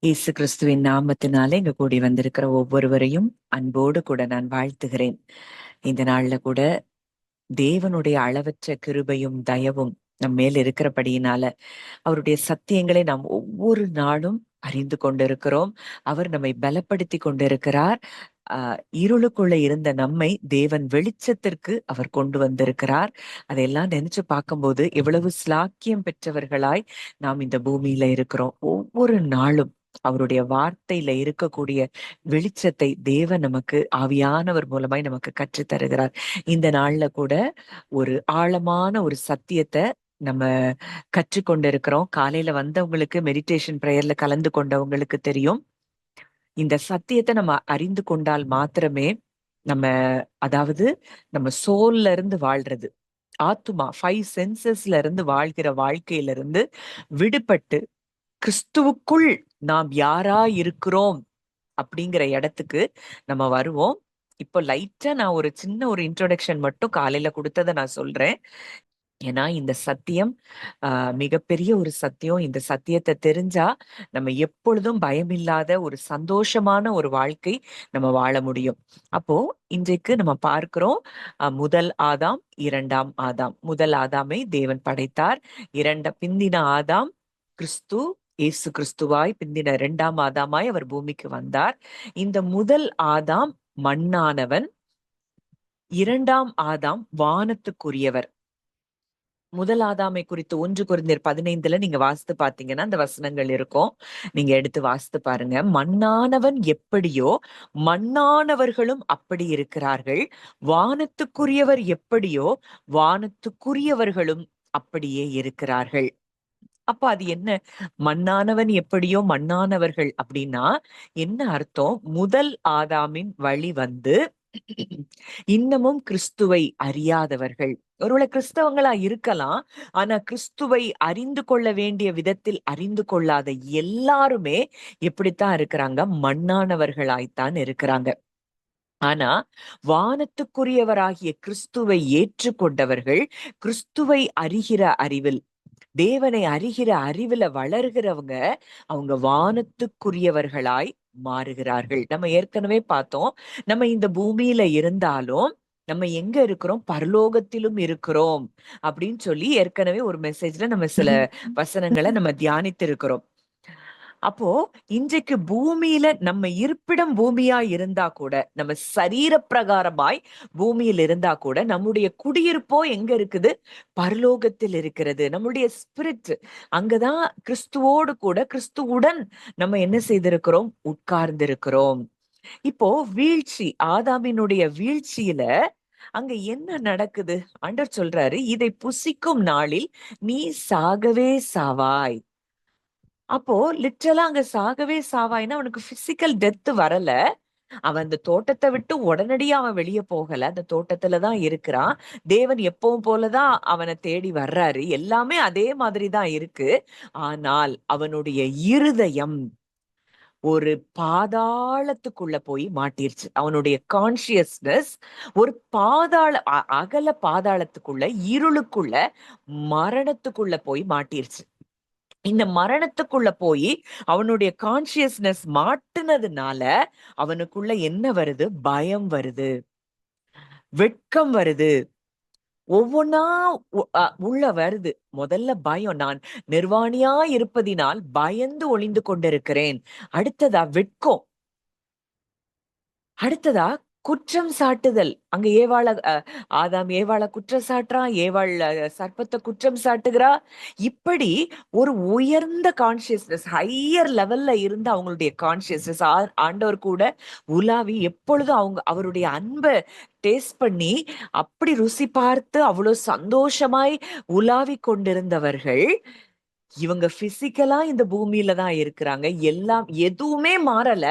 இயேசு கிறிஸ்துவின் நாமத்தினாலே இங்க கூடி வந்திருக்கிற ஒவ்வொருவரையும் அன்போடு கூட நான் வாழ்த்துகிறேன். இந்த நாள்ல கூட தேவனுடைய அளவற்ற கிருபையும் தயவும் நம் மேல் இருக்கிறபடியினால அவருடைய சத்தியங்களை நாம் ஒவ்வொரு நாளும் அறிந்து கொண்டிருக்கிறோம். அவர் நம்மை பலப்படுத்தி கொண்டிருக்கிறார். இருளுக்குள்ள இருந்த நம்மை தேவன் வெளிச்சத்திற்கு அவர் கொண்டு வந்திருக்கிறார். அதையெல்லாம் நினைச்சு பார்க்கும்போது எவ்வளவு ஸ்லாக்கியம் பெற்றவர்களாய் நாம் இந்த பூமியில இருக்கிறோம். ஒவ்வொரு நாளும் அவருடைய வார்த்தையில இருக்கக்கூடிய வெளிச்சத்தை தேவன் நமக்கு ஆவியானவர் மூலமாய் நமக்கு கற்றுத் தருகிறார். இந்த நாள்ல கூட ஒரு ஆழமான ஒரு சத்தியத்தை நம்ம கற்றுக்கொண்டிருக்கிறோம். காலையில வந்தவங்களுக்கு மெடிடேஷன் பிரேயர்ல கலந்து கொண்டவங்களுக்கு தெரியும். இந்த சத்தியத்தை நம்ம அறிந்து கொண்டால் மாத்திரமே நம்ம, அதாவது நம்ம சோல்ல இருந்து வாழ்றது, ஆத்துமா 5 சென்சஸ்ல இருந்து வாழ்கிற வாழ்க்கையில இருந்து விடுபட்டு கிறிஸ்துவுக்குள் நாம் யாரா இருக்கிறோம் அப்படிங்கிற இடத்துக்கு நம்ம வருவோம். இப்போ லைட்டா நான் ஒரு சின்ன ஒரு இன்ட்ரோடக்ஷன் மட்டும் காலையில கொடுத்ததை நான் சொல்றேன். ஏன்னா இந்த சத்தியம் மிகப்பெரிய ஒரு சத்தியம். இந்த சத்தியத்தை தெரிஞ்சா நம்ம எப்பொழுதும் பயமில்லாத ஒரு சந்தோஷமான ஒரு வாழ்க்கை நம்ம வாழ முடியும். அப்போ இன்றைக்கு நம்ம பார்க்கிறோம், முதல் ஆதாம், இரண்டாம் ஆதாம். முதல் ஆதாமை தேவன் படைத்தார். பிந்தின ஆதாம் கிறிஸ்து, இயேசு கிறிஸ்துவாய் பிந்தின இரண்டாம் ஆதாமாய் அவர் பூமிக்கு வந்தார். இந்த முதல் ஆதாம் மண்ணானவன், இரண்டாம் ஆதாம் வானத்துக்குரியவர். முதல் ஆதாமை குறித்து 1 கொரிந்தியர் 15 நீங்க வாசித்து பார்த்தீங்கன்னா அந்த வசனங்கள் இருக்கும். நீங்க எடுத்து வாசித்து பாருங்க. மண்ணானவன் எப்படியோ மண்ணானவர்களும் அப்படி இருக்கிறார்கள். வானத்துக்குரியவர் எப்படியோ வானத்துக்குரியவர்களும் அப்படியே இருக்கிறார்கள். அப்ப அது என்ன? மண்ணானவன் எப்படியோ மண்ணானவர்கள் அப்படின்னா என்ன அர்த்தம்? முதல் ஆதாமின் வழி வந்து இன்னமும் கிறிஸ்துவை அறியாதவர்கள். ஒருவேளை கிறிஸ்தவங்களா இருக்கலாம், ஆனா கிறிஸ்துவை அறிந்து கொள்ள வேண்டிய விதத்தில் அறிந்து கொள்ளாத எல்லாருமே எப்படித்தான் இருக்கிறாங்க? மண்ணானவர்களாய்த்தான் இருக்கிறாங்க. ஆனா வானத்துக்குரியவராகிய கிறிஸ்துவை ஏற்றுக்கொண்டவர்கள், கிறிஸ்துவை அறிகிற அறிவில், தேவனை அறிகிற அறிவுல வளர்கிறவங்க, அவங்க வானத்துக்குரியவர்களாய் மாறுகிறார்கள். நம்ம ஏற்கனவே பார்த்தோம், நம்ம இந்த பூமியில இருந்தாலும் நம்ம எங்க இருக்கிறோம்? பரலோகத்திலும் இருக்கிறோம் அப்படின்னு சொல்லி ஏற்கனவே ஒரு மெசேஜ்ல நம்ம சில வசனங்களை நம்ம தியானித்து இருக்கிறோம். அப்போ இன்றைக்கு பூமியில நம்ம இருப்பிடம் பூமியா இருந்தா கூட, நம்ம சரீர பிரகாரமாய் பூமியில் இருந்தா கூட, நம்முடைய குடியிருப்போ எங்க இருக்குது? பரலோகத்தில் இருக்கிறது. நம்முடைய ஸ்பிரிட் அங்கதான் கிறிஸ்துவோடு கூட, கிறிஸ்துவுடன் நம்ம என்ன செய்திருக்கிறோம்? உட்கார்ந்திருக்கிறோம். இப்போ வீழ்ச்சி, ஆதாமினுடைய வீழ்ச்சியில அங்க என்ன நடக்குது? ஆண்டவர் சொல்றாரு, இதை புசிக்கும் நாளில் நீ சாகவே சாவாய். அப்போ லிட்ரலா அங்க சாகவே சாவாய்னா அவனுக்கு பிசிக்கல் டெத் வரல. அவன் அந்த தோட்டத்தை விட்டு உடனடியா அவன் வெளியே போகல. அந்த தோட்டத்துலதான் இருக்கிறான். தேவன் எப்பவும் போலதான் அவனை தேடி வர்றாரு. எல்லாமே அதே மாதிரிதான் இருக்கு. ஆனால் அவனுடைய இருதயம் ஒரு பாதாளத்துக்குள்ள போய் மாட்டிருச்சு. அவனுடைய கான்சியஸ்னஸ் ஒரு அகல பாதாளத்துக்குள்ள, இருளுக்குள்ள, மரணத்துக்குள்ள போய் மாட்டிருச்சு. இந்த மரணத்துக்குள்ள போய் அவனுடைய கான்சியஸ்னஸ் மாட்டுனதுனால அவனுக்குள்ள என்ன வருது? பயம் வருது, வெட்கம் வருது, ஒவ்வொன்னா உள்ள வருது. முதல்ல பயம், நான் நிர்வாணியா இருப்பதினால் பயந்து ஒளிந்து கொண்டிருக்கிறேன். அடுத்ததா வெட்கம், அடுத்ததா குற்றம் சாட்டுதல். அங்க ஆதாம் ஏவாள குற்றம் சாட்டுறான், ஏவாள் சர்ப்பத்தை குற்றம் சாட்டுகிறா. இப்படி ஒரு உயர்ந்த கான்சியஸ்னஸ், ஹையர் லெவல்ல இருந்து அவங்களுடைய கான்சியஸ்னஸ் ஆண்டவர் கூட உலாவி எப்பொழுதும் அவருடைய அன்பை டேஸ்ட் பண்ணி அப்படி ருசி பார்த்து அவ்வளவு சந்தோஷமாய் உலாவி கொண்டிருந்தவர்கள், இவங்க பிசிக்கலா இந்த பூமியில தான் இருக்கிறாங்க. எல்லாம் எதுவுமே மாறல.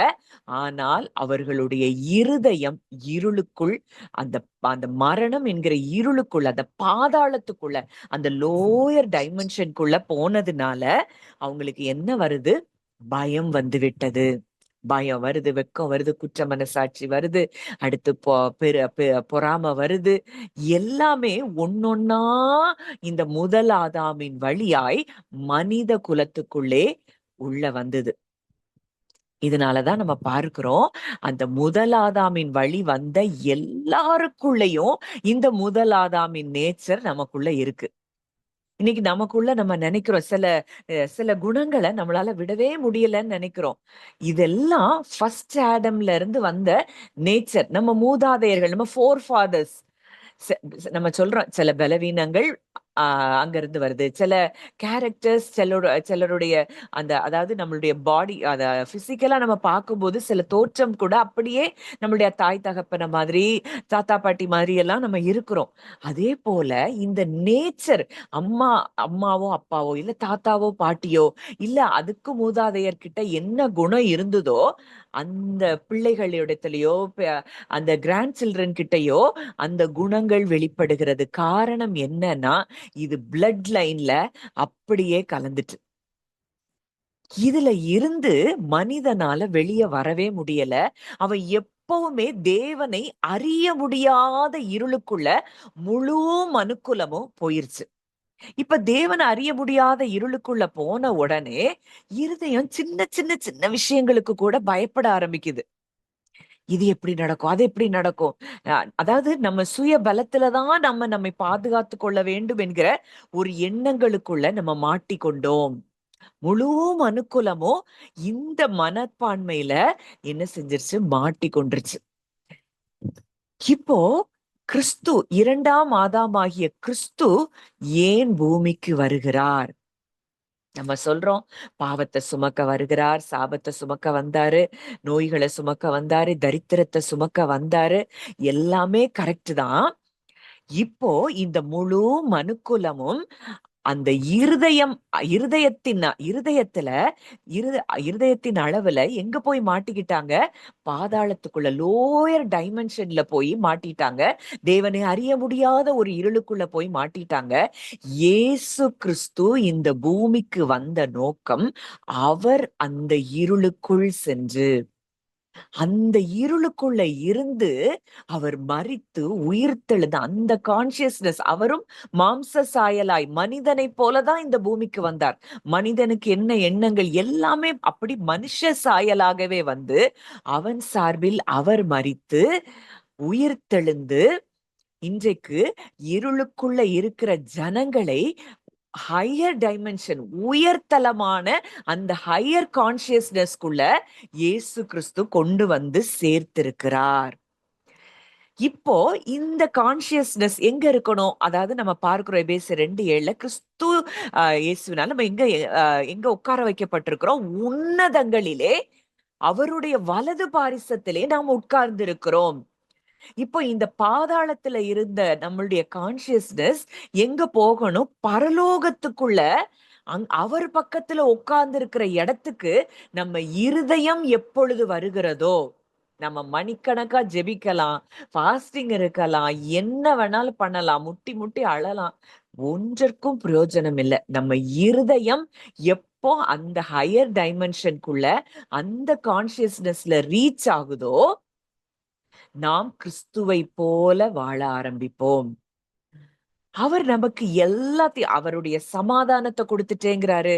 ஆனால் அவர்களுடைய இருதயம் இருளுக்குள், அந்த அந்த மரணம் என்கிற இருளுக்குள்ள, அந்த பாதாளத்துக்குள்ள, அந்த லோயர் டைமென்ஷனுக்குள்ள போனதுனால அவங்களுக்கு என்ன வருது? பயம் வந்து விட்டது. பயம் வருது, வெட்கம் வருது, குற்ற மனசாட்சி வருது, அடுத்து பொறாம வருது. எல்லாமே ஒன்னொன்னா இந்த முதல் ஆதாமின் வழியாய் மனித குலத்துக்குள்ளே உள்ள வந்தது. இதனாலதான் நம்ம பார்க்கிறோம், அந்த முதலாதாமின் வழி வந்த எல்லாருக்குள்ளயும் இந்த முதலாதாமின் நேச்சர் நமக்குள்ள இருக்கு. இன்னைக்கு நமக்குள்ள நம்ம நினைக்கிறோம், சில குணங்களை நம்மளால விடவே முடியலன்னு நினைக்கிறோம். இதெல்லாம் ஃபர்ஸ்ட் ஆடம்ல இருந்து வந்த நேச்சர். நம்ம மூதாதையர்கள், நம்ம ஃபோர் ஃபாதர்ஸ், நம்ம சொல்றோம் சில பலவீனங்கள் அங்கிருந்து வருது. சில கேரக்டர்ஸ், சிலருடைய அந்த, அதாவது நம்மளுடைய பாடி, அத பிசிக்கலா நம்ம பார்க்கும்போது சில தோற்றம் கூட அப்படியே நம்மளுடைய தாய் தகப்பன மாதிரி, தாத்தா பாட்டி மாதிரி எல்லாம் நம்ம இருக்கிறோம். அதே போல இந்த நேச்சர், அம்மாவோ அப்பாவோ இல்ல தாத்தாவோ பாட்டியோ இல்ல அதுக்கு மூதாதையர்கிட்ட என்ன குணம் இருந்ததோ அந்த பிள்ளைகளிடத்திலயோ அந்த கிராண்ட் சில்ட்ரன் கிட்டயோ அந்த குணங்கள் வெளிப்படுகிறது. காரணம் என்னன்னா, இது பிளட் லைன்ல அப்படியே கலந்துட்டு. இதுல இருந்து மனிதனால வெளியே வரவே முடியல. அவன் எப்பவுமே தேவனை அறிய முடியாத இருளுக்குள்ள முழு மனுக்குலமும் போயிருச்சு. இப்ப தேவனை அறிய முடியாத இருளுக்குள்ள போன உடனே இருதயம் சின்ன சின்ன சின்ன விஷயங்களுக்கு கூட பயப்பட ஆரம்பிக்குது. இது எப்படி நடக்கும், அது எப்படி நடக்கும், அதாவது நம்ம சுய பலத்துலதான் நம்மை பாதுகாத்து கொள்ள வேண்டும் என்கிற ஒரு எண்ணங்களுக்குள்ள நம்ம மாட்டிக்கொண்டோம். முழு மனுக்குலமும் இந்த மனப்பான்மையில என்ன செஞ்சிருச்சு, மாட்டி கொண்டுருச்சு. இப்போ கிறிஸ்து, இரண்டாம் ஆதாமாகிய கிறிஸ்து ஏன் பூமிக்கு வருகிறார்? நம்ம சொல்றோம், பாவத்தை சுமக்க வருகிறார், சாபத்தை சுமக்க வந்தாரு, நோய்களை சுமக்க வந்தாரு, தரித்திரத்தை சுமக்க வந்தாரு. எல்லாமே கரெக்ட் தான். இப்போ இந்த முழு மனுக்குலமும் அந்த இருதயத்துல இருதயத்தின் அளவுல எங்க போய் மாட்டிக்கிட்டாங்க? பாதாளத்துக்குள்ள, லோயர் டைமென்ஷன்ல போய் மாட்டிட்டாங்க. தேவனை அறிய முடியாத ஒரு இருளுக்குள்ள போய் மாட்டிட்டாங்க. இயேசு கிறிஸ்து இந்த பூமிக்கு வந்த நோக்கம், அவர் அந்த இருளுக்குள் சென்று அந்த இருளுக்குள்ள இருந்து அவர் மரித்து உயிர்த்தெழுந்த அந்த கான்சியஸ்னஸ், அவரும் மாம்ச சாயலாய் மனிதனை போலதான் இந்த பூமிக்கு வந்தார். மனிதனுக்கு என்ன எண்ணங்கள் எல்லாமே அப்படி மனுஷ சாயலாகவே வந்து அவன் சார்பில் அவர் மரித்து உயிர்த்தெழுந்து இன்றைக்கு இருளுக்குள்ள இருக்கிற ஜனங்களை ஹையர் டைமென்ஷன், உயர்தலமான அந்த ஹையர் கான்சியஸ்னஸ்குள்ள இயேசு கிறிஸ்து கொண்டு வந்து சேர்த்திருக்கிறார். இப்போ இந்த கான்சியஸ்னஸ் எங்க இருக்கணும்? அதாவது நம்ம பார்க்கிறோம் எபேசியர் 2:7 கிறிஸ்து இயேசுவினால நம்ம எங்க உட்கார வைக்கப்பட்டிருக்கிறோம்? உன்னதங்களிலே அவருடைய வலது பாரிசத்திலே நாம் உட்கார்ந்து இருக்கிறோம். இப்போ இந்த பாதாளத்துல இருந்த நம்மளுடைய கான்சியஸ்னஸ் எங்க போகணும்? பரலோகத்துக்குள்ள. அவர் பக்கத்துல உட்கார்ந்து இருக்கிற இடத்துக்கு நம்ம இருதயம் எப்பொழுது வருகிறதோ, நம்ம மணிக்கணக்கா ஜெபிக்கலாம், ஃபாஸ்டிங் இருக்கலாம், என்ன வேணாலும் பண்ணலாம், முட்டி முட்டி அழலாம், ஒன்றிற்கும் பிரயோஜனம் இல்லை. நம்ம இருதயம் எப்போ அந்த ஹையர் டைமென்ஷனுக்குள்ள அந்த கான்சியஸ்னஸ்ல ரீச் ஆகுதோ, நாம் கிறிஸ்துவை போல வாழ ஆரம்பிப்போம். அவர் நமக்கு எல்லாத்தையும், அவருடைய சமாதானத்தை கொடுத்துட்டேங்கிறாரு.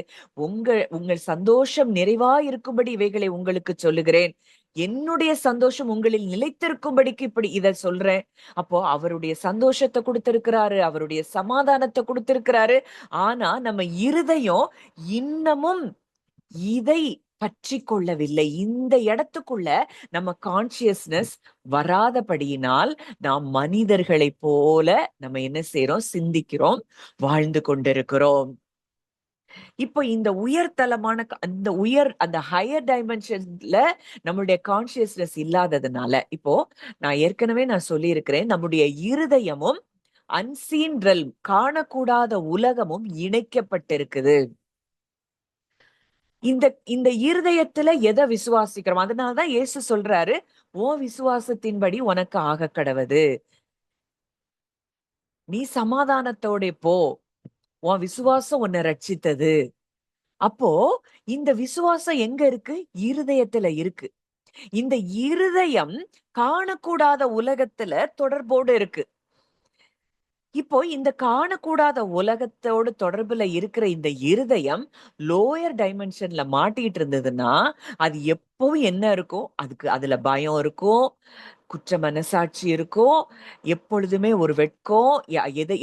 உங்கள் சந்தோஷம் நிறைவா இருக்கும்படி இவைகளை உங்களுக்கு சொல்லுகிறேன், என்னுடைய சந்தோஷம் உங்களில் நிலைத்திருக்கும்படிக்கு இப்படி இத சொல்றேன். அப்போ அவருடைய சந்தோஷத்தை கொடுத்திருக்கிறாரு, அவருடைய சமாதானத்தை கொடுத்திருக்கிறாரு. ஆனா நம்ம இருதயம் இன்னமும் இதை பற்றி கொள்ளவில்லை. இந்த இடத்துக்குள்ள நம்ம கான்சியஸ்னஸ் வராதபடியினால் நாம் மனிதர்களைப் போல நம்ம என்ன செய்றோம்? சிந்திக்கிறோம், வாழ்ந்து கொண்டிருக்கிறோம். இப்போ இந்த உயர்தலமான அந்த ஹையர் டைமென்ஷன்ல நம்மளுடைய கான்சியஸ்னஸ் இல்லாததுனால, இப்போ நான் சொல்லியிருக்கிறேன், நம்முடைய இருதயமும் அன்சீன் ரெல்ம், காணக்கூடாத உலகமும் இணைக்கப்பட்டிருக்குது. இந்த இருதயத்துல எதை விசுவாசிக்கிறோம்? அதனாலதான் இயேசு சொல்றாரு, உன் விசுவாசத்தின்படி உனக்கு ஆக கடவது, நீ சமாதானத்தோட போ, உன் விசுவாசம் உன்னை ரட்சித்தது. அப்போ இந்த விசுவாசம் எங்க இருக்கு? இருதயத்துல இருக்கு. இந்த இருதயம் காணக்கூடாத உலகத்துல தொடர்போடு இருக்கு. இப்போ இந்த காணக்கூடாத உலகத்தோடு தொடர்புல இருக்கிற இந்த இருதயம் லோயர் டைமென்ஷன்ல மாட்டிட்டு இருந்ததுன்னா அது எப்பவும் என்ன இருக்கும்? அதுல பயம் இருக்கும், குற்ற மனசாட்சி இருக்கும், எப்பொழுதுமே ஒரு வெட்கம்,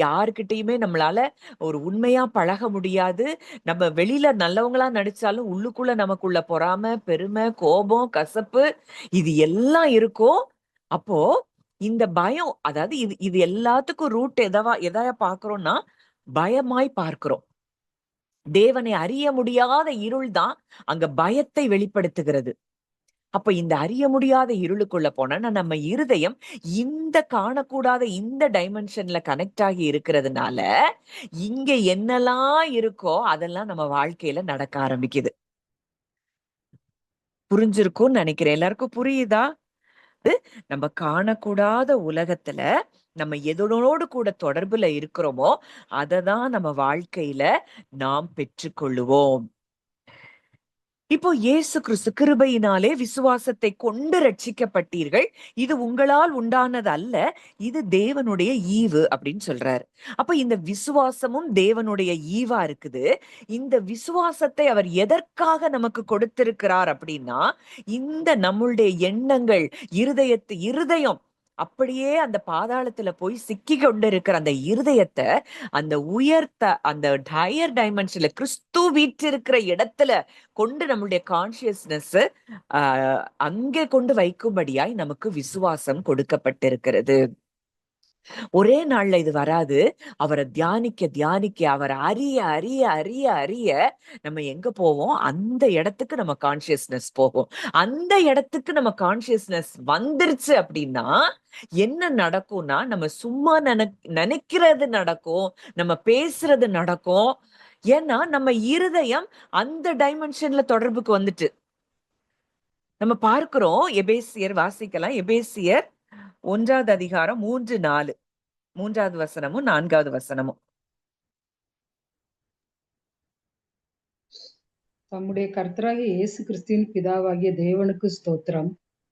யாருக்கிட்டயுமே நம்மளால ஒரு உண்மையா பழக முடியாது. நம்ம வெளியில நல்லவங்களா நடிச்சாலும் உள்ளுக்குள்ள நமக்குள்ள பொறாமை, பெருமை, கோபம், கசப்பு இது எல்லாம் இருக்கும். அப்போ இந்த பயம், அதாவது இது இது எல்லாத்துக்கும் ரூட் எதா பார்க்கிறோம்னா பயமாய் பார்க்கிறோம். தேவனை அறிய முடியாத இருள் தான் அங்க பயத்தை வெளிப்படுத்துகிறது. அப்ப இந்த அறிய முடியாத இருளுக்குள்ள போனா நம்ம இருதயம் இந்த காணக்கூடாத இந்த டைமென்ஷன்ல கனெக்ட் ஆகி இருக்கிறதுனால இங்க என்னெல்லாம் இருக்கோ அதெல்லாம் நம்ம வாழ்க்கையில நடக்க ஆரம்பிக்குது. புரிஞ்சிருக்கும்னு நினைக்கிறேன். எல்லாருக்கும் புரியுதா? நம்ம காணக்கூடாத உலகத்துல நம்ம எதனோடு கூட தொடர்புல இருக்கிறோமோ அததான் நம்ம வாழ்க்கையில நாம் பெற்றுக்கொள்ளுவோம். இப்போ இயேசு கிறிஸ்து கிருபையினாலே விசுவாசத்தை கொண்டு ரட்சிக்கப்பட்டீர்கள், இது உங்களால் உண்டானது அல்ல, இது தேவனுடைய ஈவு அப்படின்னு சொல்றாரு. அப்ப இந்த விசுவாசமும் தேவனுடைய ஈவா இருக்குது. இந்த விசுவாசத்தை அவர் எதற்காக நமக்கு கொடுத்திருக்கிறார் அப்படின்னா, இந்த நம்மளுடைய எண்ணங்கள், இருதயம் அப்படியே அந்த பாதாளத்துல போய் சிக்கி கொண்டு இருக்கிற அந்த இருதயத்தை அந்த உயர்த்த அந்த ஹையர் டைமென்ஷன்ல கிறிஸ்து வீற்றிருக்கிற இடத்துல கொண்டு நம்மளுடைய கான்சியஸ்னஸ் அங்கே கொண்டு வைக்கும்படியாய் நமக்கு விசுவாசம் கொடுக்கப்பட்டிருக்கிறது. ஒரே நாள்ல இது வராது. அவரை தியானிக்க தியானிக்க அவரை அறிய அறிய அறிய அறிய நம்ம எங்க போவோம்? அந்த இடத்துக்கு நம்ம கான்சியஸ்னஸ் போகும். அந்த இடத்துக்கு நம்ம கான்சியஸ்னஸ் வந்துருச்சு அப்படின்னா என்ன நடக்கும்னா, நம்ம சும்மா நினைக்கிறது நடக்கும், நம்ம பேசுறது நடக்கும். ஏன்னா நம்ம இருதயம் அந்த டைமென்ஷன்ல தொடர்புக்கு வந்துட்டு. நம்ம பார்க்கிறோம், எபேசியர் வாசிக்கலாம். எபேசியர் 1வது அதிகாரம் 3, 4. 3வது வசனமும் 4வது வசனமும். தம்முடைய கர்த்தராகிய இயேசு கிறிஸ்துவின் பிதாவாகிய தேவனுக்கு ஸ்தோத்திரம்.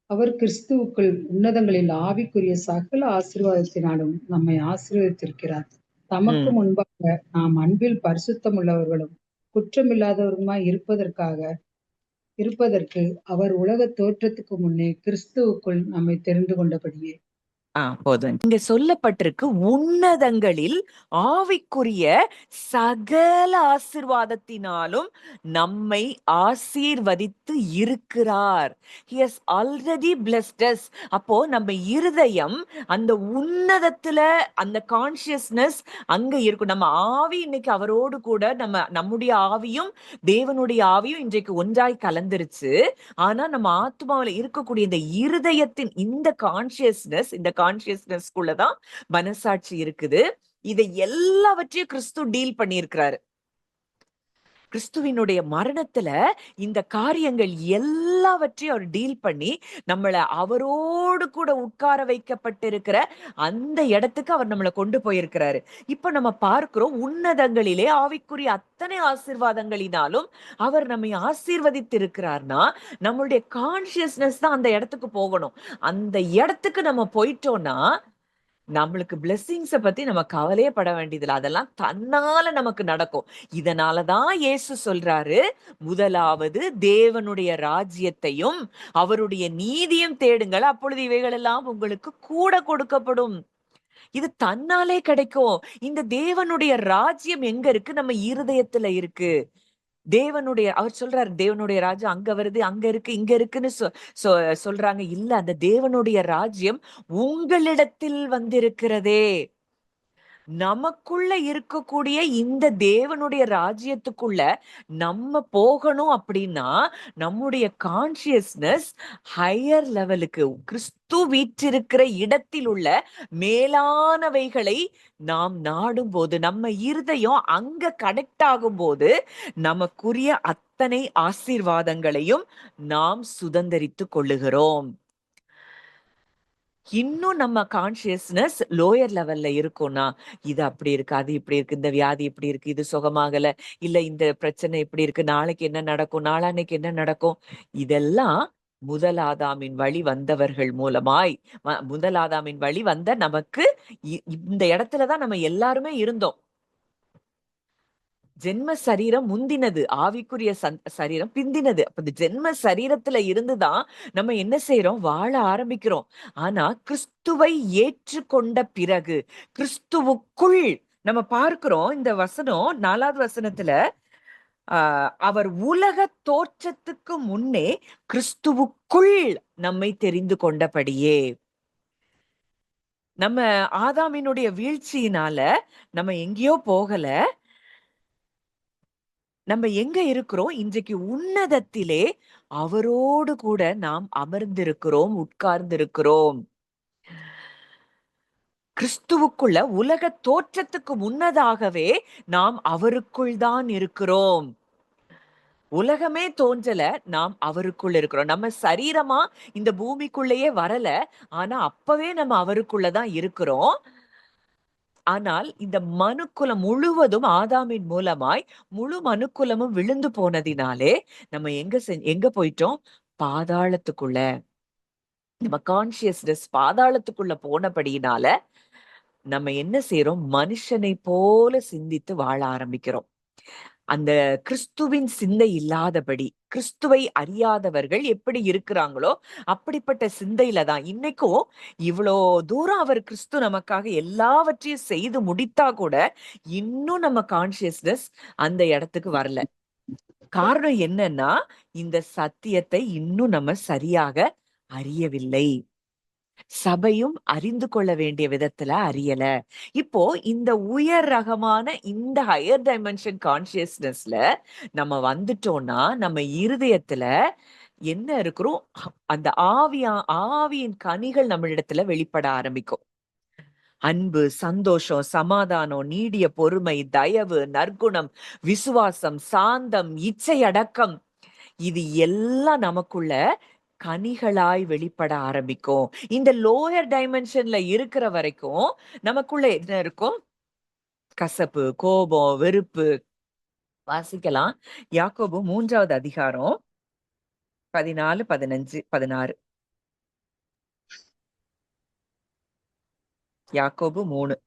அவர் கிறிஸ்துவுக்குள் உன்னதங்களில் ஆவிக்குரிய சகல ஆசீர்வாதத்தினாலும் நம்மை ஆசீர்வதித்திருக்கிறார். தமக்கு முன்பாக நாம் அன்பில் பரிசுத்தம் உள்ளவர்களும் குற்றமில்லாதவருமாய் இருப்பதற்கு அவர் உலக தோற்றத்துக்கு முன்னே கிறிஸ்துவுக்குள் நம்மை தெரிந்து கொண்டபடியே. போதும். இங்க சொல்லப்பட்டிருக்கு, உன்னதங்களில் ஆவிக்குரிய சகல ஆசீர்வாதத்தினாலும் நம்மை ஆசீர்வதித்து இருக்கிறார். He has already blessed us. அப்போ நம்ம இருதயம் அந்த உன்னதத்துல அந்த கான்சியஸ்னஸ் அங்க இருக்கும். நம்ம ஆவி இன்னைக்கு அவரோடு கூட நம்முடைய ஆவியும் தேவனுடைய ஆவியும் இன்றைக்கு ஒன்றாய் கலந்துருச்சு. ஆனா நம்ம ஆத்மாவில இருக்கக்கூடிய இந்த இருதயத்தின் இந்த கான்சியஸ்னஸ்குள்ளதான் மனசாட்சி இருக்குது. இதை எல்லாவற்றையும் கிறிஸ்து டீல் பண்ணியிருக்கிறாரு. கிறிஸ்துவினுடைய மரணத்துல இந்த காரியங்கள் எல்லாவற்றையும் அவர் டீல் பண்ணி நம்மளை அவரோடு கூட உட்கார வைக்கப்பட்டிருக்கிற அந்த இடத்துக்கு அவர் நம்மளை கொண்டு போயிருக்கிறாரு. இப்ப நம்ம பார்க்கிறோம், உன்னதங்களிலே ஆவிக்குரிய அத்தனை ஆசீர்வாதங்களினாலும் அவர் நம்மை ஆசீர்வதித்து இருக்கிறார்னா நம்மளுடைய கான்சியஸ்னஸ் தான் அந்த இடத்துக்கு போகணும். அந்த இடத்துக்கு நம்ம போயிட்டோம்னா நம்மளுக்கு பிளெஸிங்ஸ பத்தி நம்ம கவலையே பட வேண்டியதில்லை. அதெல்லாம் தன்னால நமக்கு நடக்கும். இதனாலதான் இயேசு சொல்றாரு, முதலாவது தேவனுடைய ராஜ்யத்தையும் அவருடைய நீதியும் தேடுங்கள், அப்பொழுது இவைகள் எல்லாம் உங்களுக்கு கூட கொடுக்கப்படும். இது தன்னாலே கிடைக்கும். இந்த தேவனுடைய ராஜ்யம் எங்க இருக்கு? நம்ம இருதயத்துல இருக்கு. அவர் சொல்றாரு, தேவனுடைய ராஜ்யம் அங்க வருது, அங்க இருக்கு, இங்க இருக்குன்னு சொல்றாங்க. இல்ல, அந்த தேவனுடைய ராஜ்யம் உங்களிடத்தில் வந்திருக்கிறதே. நமக்குள்ள இருக்கக்கூடிய இந்த தேவனுடைய ராஜ்யத்துக்குள்ள நம்ம போகணும் அப்படின்னா நம்முடைய கான்சியஸ்னஸ் ஹையர் லெவலுக்கு, கிறிஸ்து வீற்றிருக்கிற இடத்தில் உள்ள மேலானவைகளை நாம் நாடும் போது, நம்ம இருதயம் அங்க கனெக்ட் ஆகும் போது நமக்குரிய அத்தனை ஆசீர்வாதங்களையும் நாம் சுதந்திரித்துக் கொள்ளுகிறோம். இன்னும் நம்ம கான்சியஸ்னஸ் லோயர் லெவல்ல இருக்கும்னா, இது அப்படி இருக்கு, அது இப்படி இருக்கு, இந்த வியாதி இப்படி இருக்கு, இது சுகமாகல, இல்ல இந்த பிரச்சனை இப்படி இருக்கு, நாளைக்கு என்ன நடக்கும், நாளான்னைக்கு என்ன நடக்கும், இதெல்லாம் முதல் ஆதாமின் வழி வந்தவர்கள் மூலமாய் முதல் ஆதாமின் வழி வந்த நமக்கு இந்த இடத்துலதான் நம்ம எல்லாருமே இருந்தோம். ஜென்ம சரீரம் முந்தினது, ஆவிக்குரிய சரீரம் பிந்தினது. அப்ப இந்த ஜென்ம சரீரத்துல இருந்துதான் நம்ம என்ன செய்யறோம், வாழ ஆரம்பிக்கிறோம். ஆனா கிறிஸ்துவை ஏற்றுக்கொண்ட பிறகு, கிறிஸ்துவுக்குள் நம்ம பார்க்கிறோம். இந்த வசனம் 4வது வசனத்துல அவர் உலக தோற்றத்துக்கு முன்னே கிறிஸ்துவுக்குள் நம்மை தெரிந்து கொண்டபடியே. நம்ம ஆதாமினுடைய வீழ்ச்சியினால நம்ம எங்கேயோ போகல. நம்ம எங்க இருக்கிறோம், இன்றைக்கு உன்னதத்திலே அவரோடு கூட நாம் அமர்ந்திருக்கிறோம், உட்கார்ந்திருக்கிறோம். கிறிஸ்துவுக்குள்ள உலக தோற்றத்துக்கு முன்னதாகவே நாம் அவருக்குள் தான் இருக்கிறோம். உலகமே தோன்றல, நாம் அவருக்குள்ள இருக்கிறோம். நம்ம சரீரமா இந்த பூமிக்குள்ளேயே வரல, ஆனா அப்பவே நம்ம அவருக்குள்ளதான் இருக்கிறோம். ஆனால் இந்த மனுக்குலம் முழுவதும் ஆதாமின் மூலமாய் முழு மனுக்குலமும் விழுந்து போனதினாலே நம்ம எங்க போயிட்டோம், பாதாளத்துக்குள்ள. நம்ம கான்சியஸ்னஸ் பாதாளத்துக்குள்ள போனபடியினால நம்ம என்ன செய்யறோம், மனுஷனை போல சிந்தித்து வாழ ஆரம்பிக்கிறோம். அந்த கிறிஸ்துவின் சிந்தை இல்லாதபடி, கிறிஸ்துவை அறியாதவர்கள் எப்படி இருக்கிறாங்களோ அப்படிப்பட்ட சிந்தையில தான் இன்னைக்கும் இவ்வளோ தூரம் அவர் கிறிஸ்து நமக்காக எல்லாவற்றையும் செய்து முடித்தா கூட இன்னும் நம்ம கான்சியஸ்னஸ் அந்த இடத்துக்கு வரல. காரணம் என்னன்னா, இந்த சத்தியத்தை இன்னும் நம்ம சரியாக அறியவில்லை. சபையும் அறிந்து கொள்ள வேண்டிய விதத்துல அறியல. இப்போ இந்த உயர் ரகமான இந்த ஹையர் டைமென்ஷன் கான்சியஸ்னஸ்ல நம்ம வந்துட்டோம்னா, நம்ம இருதயத்துல என்ன இருக்கிறோம், அந்த ஆவியின் கனிகள் நம்மளிடத்துல வெளிப்பட ஆரம்பிக்கும். அன்பு, சந்தோஷம், சமாதானம், நீடிய பொறுமை, தயவு, நற்குணம், விசுவாசம், சாந்தம், இச்சை அடக்கம், இது எல்லாம் நமக்குள்ள கனிகளாய் வெளிப்பட ஆரம்பிக்கும். இந்த லோயர் டைமென்ஷன்ல இருக்கிற வரைக்கும் நமக்குள்ள என்ன இருக்கும், கசப்பு, கோபம், வெறுப்பு. வாசிக்கலாம், யாக்கோபு 3வது அதிகாரம் 14, 15, 16. யாக்கோபு 3.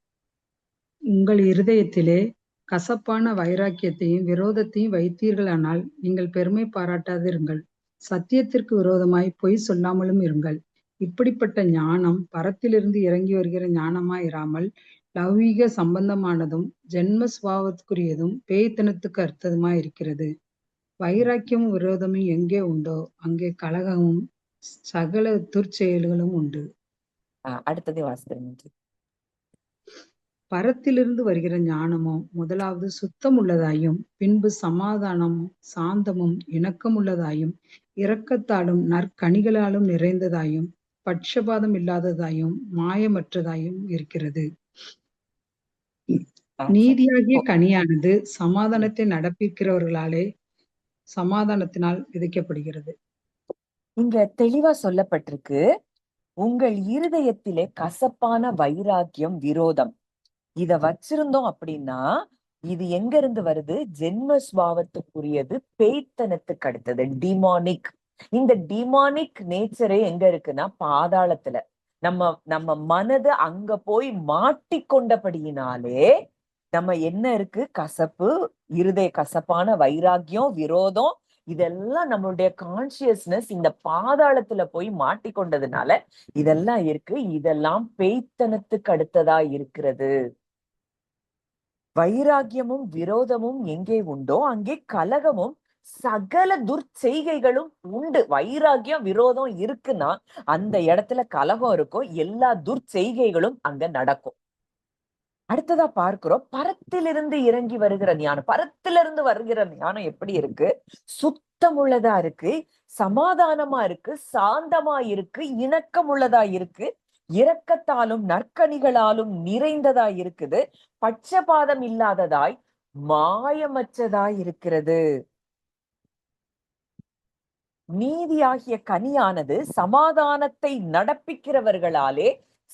உங்கள் இருதயத்திலே கசப்பான வைராக்கியத்தையும் விரோதத்தையும் வைத்தீர்களானால் நீங்கள் பெருமை பாராட்டாதிருங்கள். சத்தியத்திற்கு விரோதமாய் பொய் சொல்லாமலும் இருங்கள். இப்படிப்பட்ட ஞானம் பரத்திலிருந்து இறங்கி வருகிற ஞானமாயிராமல் லௌகீக சம்பந்தமானதும் ஜென்ம சுபாவத்துக்குரியதும் பேய்த்தனத்துக்கு அர்த்ததுமாய் இருக்கிறது. வைராக்கியமும் விரோதமும் எங்கே உண்டோ அங்கே கலகமும் சகல துர்ச்செயல்களும் உண்டு. அடுத்ததே வாசிக்கிறேன். பரத்திலிருந்து வருகிற ஞானமோ முதலாவது சுத்தமுள்ளதாயும் பின்பு சமாதானமும் சாந்தமும் இணக்கமுள்ளதாயும் இரக்கத்தாலும் நற்கனிகளாலும் நிறைந்ததாயும் பட்சபாதம் இல்லாததாயும் மாயமற்றதாயும் இருக்கிறது. நீதியாகிய கனியானது சமாதானத்தை நடப்பிக்கிறவர்களாலே சமாதானத்தினால் விதைக்கப்படுகிறது. இங்க தெளிவா சொல்லப்பட்டிருக்கு, உங்கள் இருதயத்திலே கசப்பான வைராக்கியம், விரோதம், இத வச்சிருந்தோம் அப்படின்னா இது எங்க இருந்து வருது, ஜென்ம சுபாவத்துக்குரியது, பேய்த்தனத்துக்கு அடுத்தது டிமானிக். இந்த டிமானிக் நேச்சரே எங்க இருக்குன்னா பாதாளத்துல. நம்ம மனது அங்க போய் மாட்டிக்கொண்டபடியினாலே நம்ம என்ன இருக்கு, கசப்பு, இருதய கசப்பான வைராக்கியம், விரோதம், இதெல்லாம் நம்மளுடைய கான்சியஸ்னஸ் இந்த பாதாளத்துல போய் மாட்டிக்கொண்டதுனால இதெல்லாம் இருக்கு. இதெல்லாம் பேய்த்தனத்துக்கு அடுத்ததா இருக்கிறது. வைராக்கியமும் விரோதமும் எங்கே உண்டோ அங்கே கலகமும் சகல துர்ச்செய்கைகளும் உண்டு. வைராக்கியம் விரோதம் இருக்குன்னா அந்த இடத்துல கலகம் இருக்கும், எல்லா துர்ச்செய்கைகளும் அங்க நடக்கும். அடுத்ததா பார்க்கிறோம், பரத்திலிருந்து இறங்கி வருகிற ஞானம். பரத்திலிருந்து வருகிற ஞானம் எப்படி இருக்கு, சுத்தமுள்ளதா இருக்கு, சமாதானமா இருக்கு, சாந்தமா இருக்கு, இணக்கம் உள்ளதா இருக்கு, இரக்கத்தாலும் நற்கனிகளாலும் நிறைந்ததாய் இருக்குது, பட்சபாதம் இல்லாததாய் மாயமற்றதாய் இருக்கிறது. நீதியாகிய கனியானது சமாதானத்தை நடப்பிக்கிறவர்களாலே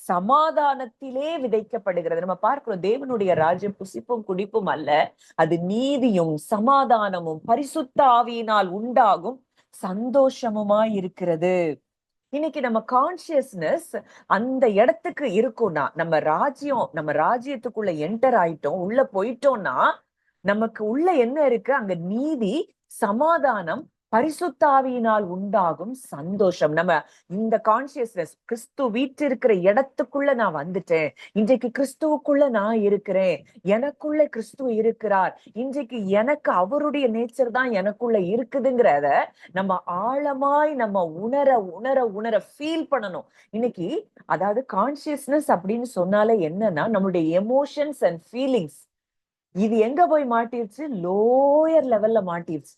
சமாதானத்திலே விதைக்கப்படுகிறது. நம்ம பார்க்கிறோம், தேவனுடைய ராஜ்யம் புசிப்பும் குடிப்பும் அல்ல, அது நீதியும் சமாதானமும் பரிசுத்த ஆவியினால் உண்டாகும் சந்தோஷமுமா இருக்கிறது. இன்னைக்கு நம்ம கான்சியஸ்னஸ் அந்த இடத்துக்கு இருக்கும்னா, நம்ம ராஜ்யத்துக்குள்ள என்டர் ஆயிட்டோம், உள்ள போயிட்டோம்னா, நமக்கு உள்ள என்ன இருக்கு? அங்க நீதி, சமாதானம், பரிசுத்த ஆவியினால் உண்டாகும் சந்தோஷம். நம்ம இந்த கான்சியஸ்னஸ் கிறிஸ்து வீற்றிருக்கிற இடத்துக்குள்ள நான் வந்துட்டேன். இன்றைக்கு கிறிஸ்துவுக்குள்ள நான் இருக்கிறேன். எனக்குள்ள கிறிஸ்து இருக்கிறார். இன்றைக்கு எனக்கு அவருடைய நேச்சர் தான் எனக்குள்ள இருக்குதுங்கிறத நம்ம ஆழமாய் நம்ம உணர உணர உணர ஃபீல் பண்ணணும். இன்னைக்கு அதாவது கான்சியஸ்னஸ் அப்படின்னு சொன்னாலே என்னன்னா, நம்மளுடைய எமோஷன்ஸ் அண்ட் ஃபீலிங்ஸ் இது எங்க போய் மாட்டிருச்சு? லோயர் லெவல்ல மாட்டிருச்சு.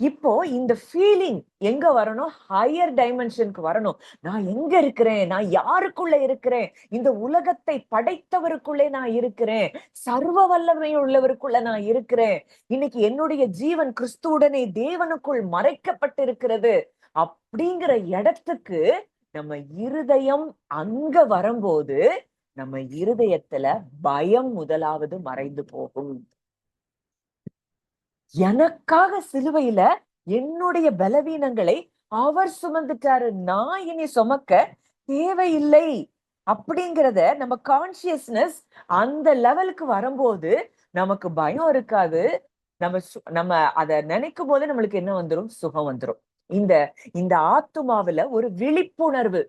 இப்போ இந்த ஃபீலிங் எங்க வரணும்? ஹையர் டைமென்ஷனுக்கு வரணும். நான் எங்க இருக்கிறேன்? நான் யாருக்குள்ள இருக்கிறேன்? இந்த உலகத்தை படைத்தவருக்குள்ளே நான் இருக்கிறேன். சர்வ வல்லமை உள்ளவருக்குள்ள நான் இருக்கிறேன். இன்னைக்கு என்னுடைய ஜீவன் கிறிஸ்துவுடனே தேவனுக்குள் மறைக்கப்பட்டிருக்கிறது. அப்படிங்கிற இடத்துக்கு நம்ம இருதயம் அங்க வரும்போது, நம்ம இருதயத்துல பயம் முதலாவது மறைந்து போகும். எனக்காக சிலுவையில என்னுடைய பலவீனங்களை அவர் சுமந்துட்டாரு. நான் இனி சுமக்க தேவையில்லை. அப்படிங்கிறத நம்ம கான்சியஸ்னஸ் அந்த லெவலுக்கு வரும்போது நமக்கு பயம் இருக்காது. நம்ம அத நினைக்கும் போது நம்மளுக்கு என்ன வந்துரும்? சுகம் வந்துரும். இந்த இந்த ஆத்துமாவுல ஒரு விழிப்புணர்வு.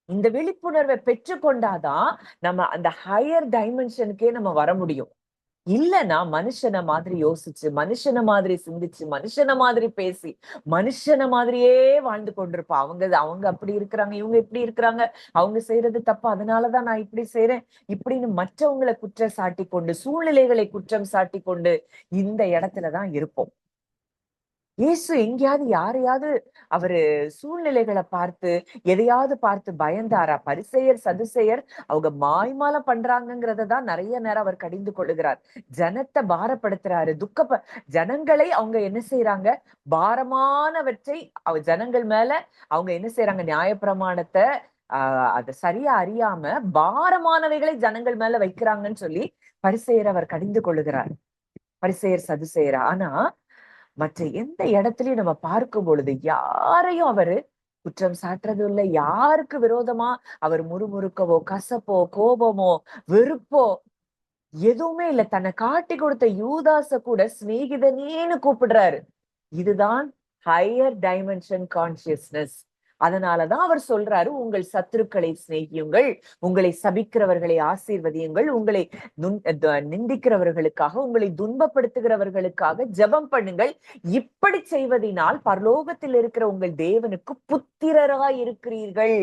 இந்த விழிப்புணர்வை பெற்றுக்கொண்டாதான் நம்ம அந்த ஹையர் டைமென்ஷனுக்கே நம்ம வர முடியும். இல்லன்னா மனுஷன மாதிரி யோசிச்சு, மனுஷன மாதிரி சிந்திச்சு, மனுஷன மாதிரி பேசி, மனுஷன மாதிரியே வாழ்ந்து கொண்டிருப்பா. அவங்க அப்படி இருக்கிறாங்க, இவங்க இப்படி இருக்கிறாங்க, அவங்க செய்யறது தப்பு, அதனாலதான் நான் இப்படி செய்யறேன். இப்படின்னு மற்றவங்களை குற்றம் சாட்டி கொண்டு, சூழ்நிலைகளை குற்றம் சாட்டி கொண்டு இந்த இடத்துலதான் இருப்போம். இயேசு எங்கேயாவது யாரையாவது அவரு சூழ்நிலைகளை பார்த்து எதையாவது பார்த்து பயந்தாரா? பரிசேயர் சதுசேயர் அவங்க மாய்மாலம் பண்றாங்கிறத தான் நிறைய நேரம் அவர் கடிந்து கொள்ளுகிறார். ஜனத்தை பாரப்படுத்துறாரு. ஜனங்களை அவங்க என்ன செய்யறாங்க? பாரமானவற்றை ஜனங்கள் மேல அவங்க என்ன செய்யறாங்க? நியாயப்பிரமாணத்தை அதை சரியா அறியாம பாரமானவைகளை ஜனங்கள் மேல வைக்கிறாங்கன்னு சொல்லி பரிசேயர் அவர் கடிந்து கொள்ளுகிறார். பரிசேயர் சதுசேயர். ஆனா மற்ற எந்த இடத்துலயும் நம்ம பார்க்கும் பொழுது யாரையும் அவரு குற்றம் சாட்டுறது இல்லை. யாருக்கு விரோதமா அவர் முறுமுறுக்கவோ, கசப்போ, கோபமோ, வெறுப்போ எதுவுமே இல்ல. தன்னை காட்டி கொடுத்த யூதாச கூட சிநேகிதனேன்னு கூப்பிடுறாரு. இதுதான் ஹையர் டைமென்ஷன் கான்சியஸ்னஸ். அதனாலதான் அவர் சொல்றாரு, உங்கள் சத்துருக்களை சிநேகியுங்கள், உங்களை சபிக்கிறவர்களை ஆசீர்வதியுங்கள், உங்களை நிந்திக்கிறவர்களுக்காக, உங்களை துன்பப்படுத்துகிறவர்களுக்காக ஜெபம் பண்ணுங்கள். இப்படி செய்வதனால் பரலோகத்தில் இருக்கிற உங்கள் தேவனுக்கு புத்திரராய் இருக்கிறீர்கள்.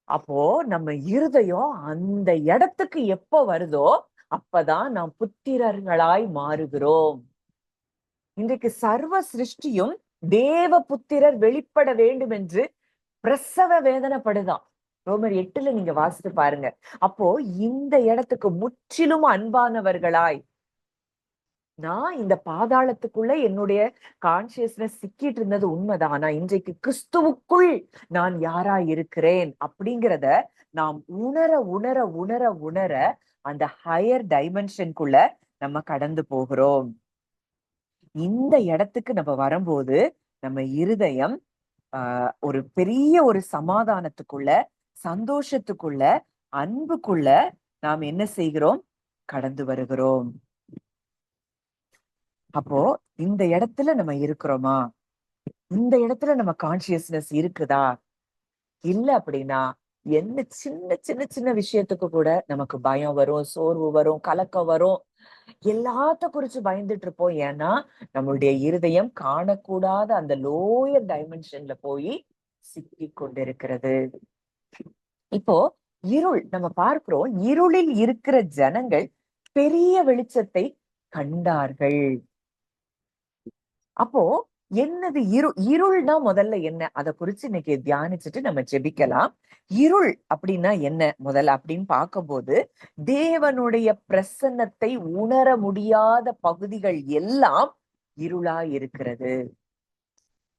அப்போ நம்ம இருதயம் அந்த இடத்துக்கு எப்ப வருதோ அப்பதான் நாம் புத்திரர்களாய் மாறுகிறோம். இன்றைக்கு சர்வ சிருஷ்டியும் தேவ புத்திரர் வெளிப்பட வேண்டும் என்று பிரசவ வேதனைப்படுதான். ரோமர் 8 நீங்க வாசித்து பாருங்க. அப்போ இந்த இடத்துக்கு முற்றிலும் அன்பானவர்களாய், நான் இந்த பாதாளத்துக்குள்ள என்னுடைய கான்சியஸ்னஸ் சிக்கிட்டு இருந்தது உண்மைதான். ஆனா இன்றைக்கு கிறிஸ்துவுக்குள் நான் யாரா இருக்கிறேன் அப்படிங்கிறத நாம் உணர உணர உணர உணர அந்த ஹையர் டைமென்ஷனுக்குள்ள நம்ம கடந்து போகிறோம். இந்த இடத்துக்கு நம்ம வரும்போது நம்ம இருதயம் ஒரு பெரிய ஒரு சமாதானத்துக்குள்ள, சந்தோஷத்துக்குள்ள, அன்புக்குள்ள நாம் என்ன செய்கிறோம்? கடந்து வருகிறோம். அப்போ இந்த இடத்துல நம்ம இருக்கிறோமா? இந்த இடத்துல நம்ம கான்சியஸ்னஸ் இருக்குதா? இல்ல அப்படின்னா என்ன சின்ன சின்ன சின்ன விஷயத்துக்கு கூட நமக்கு பயம் வரும், சோர்வு வரும், கலக்கம் வரும். எல்லாத்த குறிச்சு பயந்துட்டு இருப்போம். ஏன்னா நம்மளுடைய இருதயம் காணக்கூடாத அந்த லோயர் டைமென்ஷன்ல போய் சிக்கி கொண்டிருக்கிறது. இப்போ இருள் நம்ம பார்க்கிறோம். இருளில் இருக்கிற ஜனங்கள் பெரிய வெளிச்சத்தை கண்டார்கள். அப்போ என்னது இருள்னா முதல்ல என்ன? அதை குறிச்சு இன்னைக்கு தியானிச்சுட்டு நம்ம ஜெபிக்கலாம். இருள் அப்படின்னா என்ன முதல்ல அப்படின்னு பார்க்கும்போது, தேவனுடைய பிரசன்னத்தை உணர முடியாத பகுதிகள் எல்லாம் இருளா இருக்கிறது.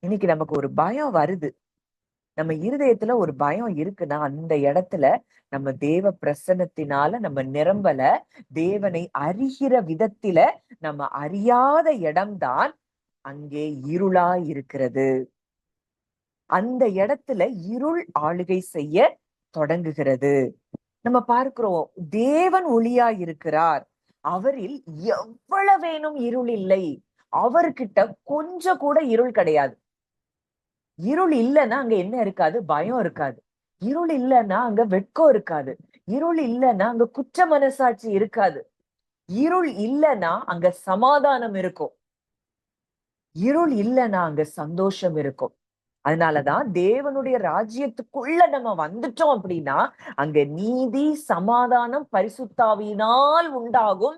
இன்னைக்கு நமக்கு ஒரு பயம் வருது. நம்ம இருதயத்துல ஒரு பயம் இருக்குன்னா அந்த இடத்துல நம்ம தேவ பிரசன்னத்தினால நம்ம நிரம்பல. தேவனை அறிகிற விதத்தில நம்ம அறியாத இடம்தான் அங்கே இருளா இருக்கிறது. அந்த இடத்துல இருள் ஆளுகை செய்ய தொடங்குகிறது. நம்ம பார்க்கிறோம், தேவன் ஒளியா இருக்கிறார், அவரில் எவ்வளவேனும் இருள் இல்லை. அவர்கிட்ட கொஞ்சம் கூட இருள் கிடையாது. இருள் இல்லைன்னா அங்க என்ன இருக்காது? பயம் இருக்காது. இருள் இல்லைன்னா அங்க வெட்கம் இருக்காது. இருள் இல்லைன்னா அங்க குற்ற மனசாட்சி இருக்காது. இருள் இல்லைன்னா அங்க சமாதானம் இருக்கும். இருள் இல்லைன்னா அங்க சந்தோஷம் இருக்கும். அதனாலதான் தேவனுடைய ராஜ்யத்துக்குள்ள நம்ம வந்துட்டோம் அப்படின்னா அங்க நீதி, சமாதானம், பரிசுத்தாவியினால் உண்டாகும்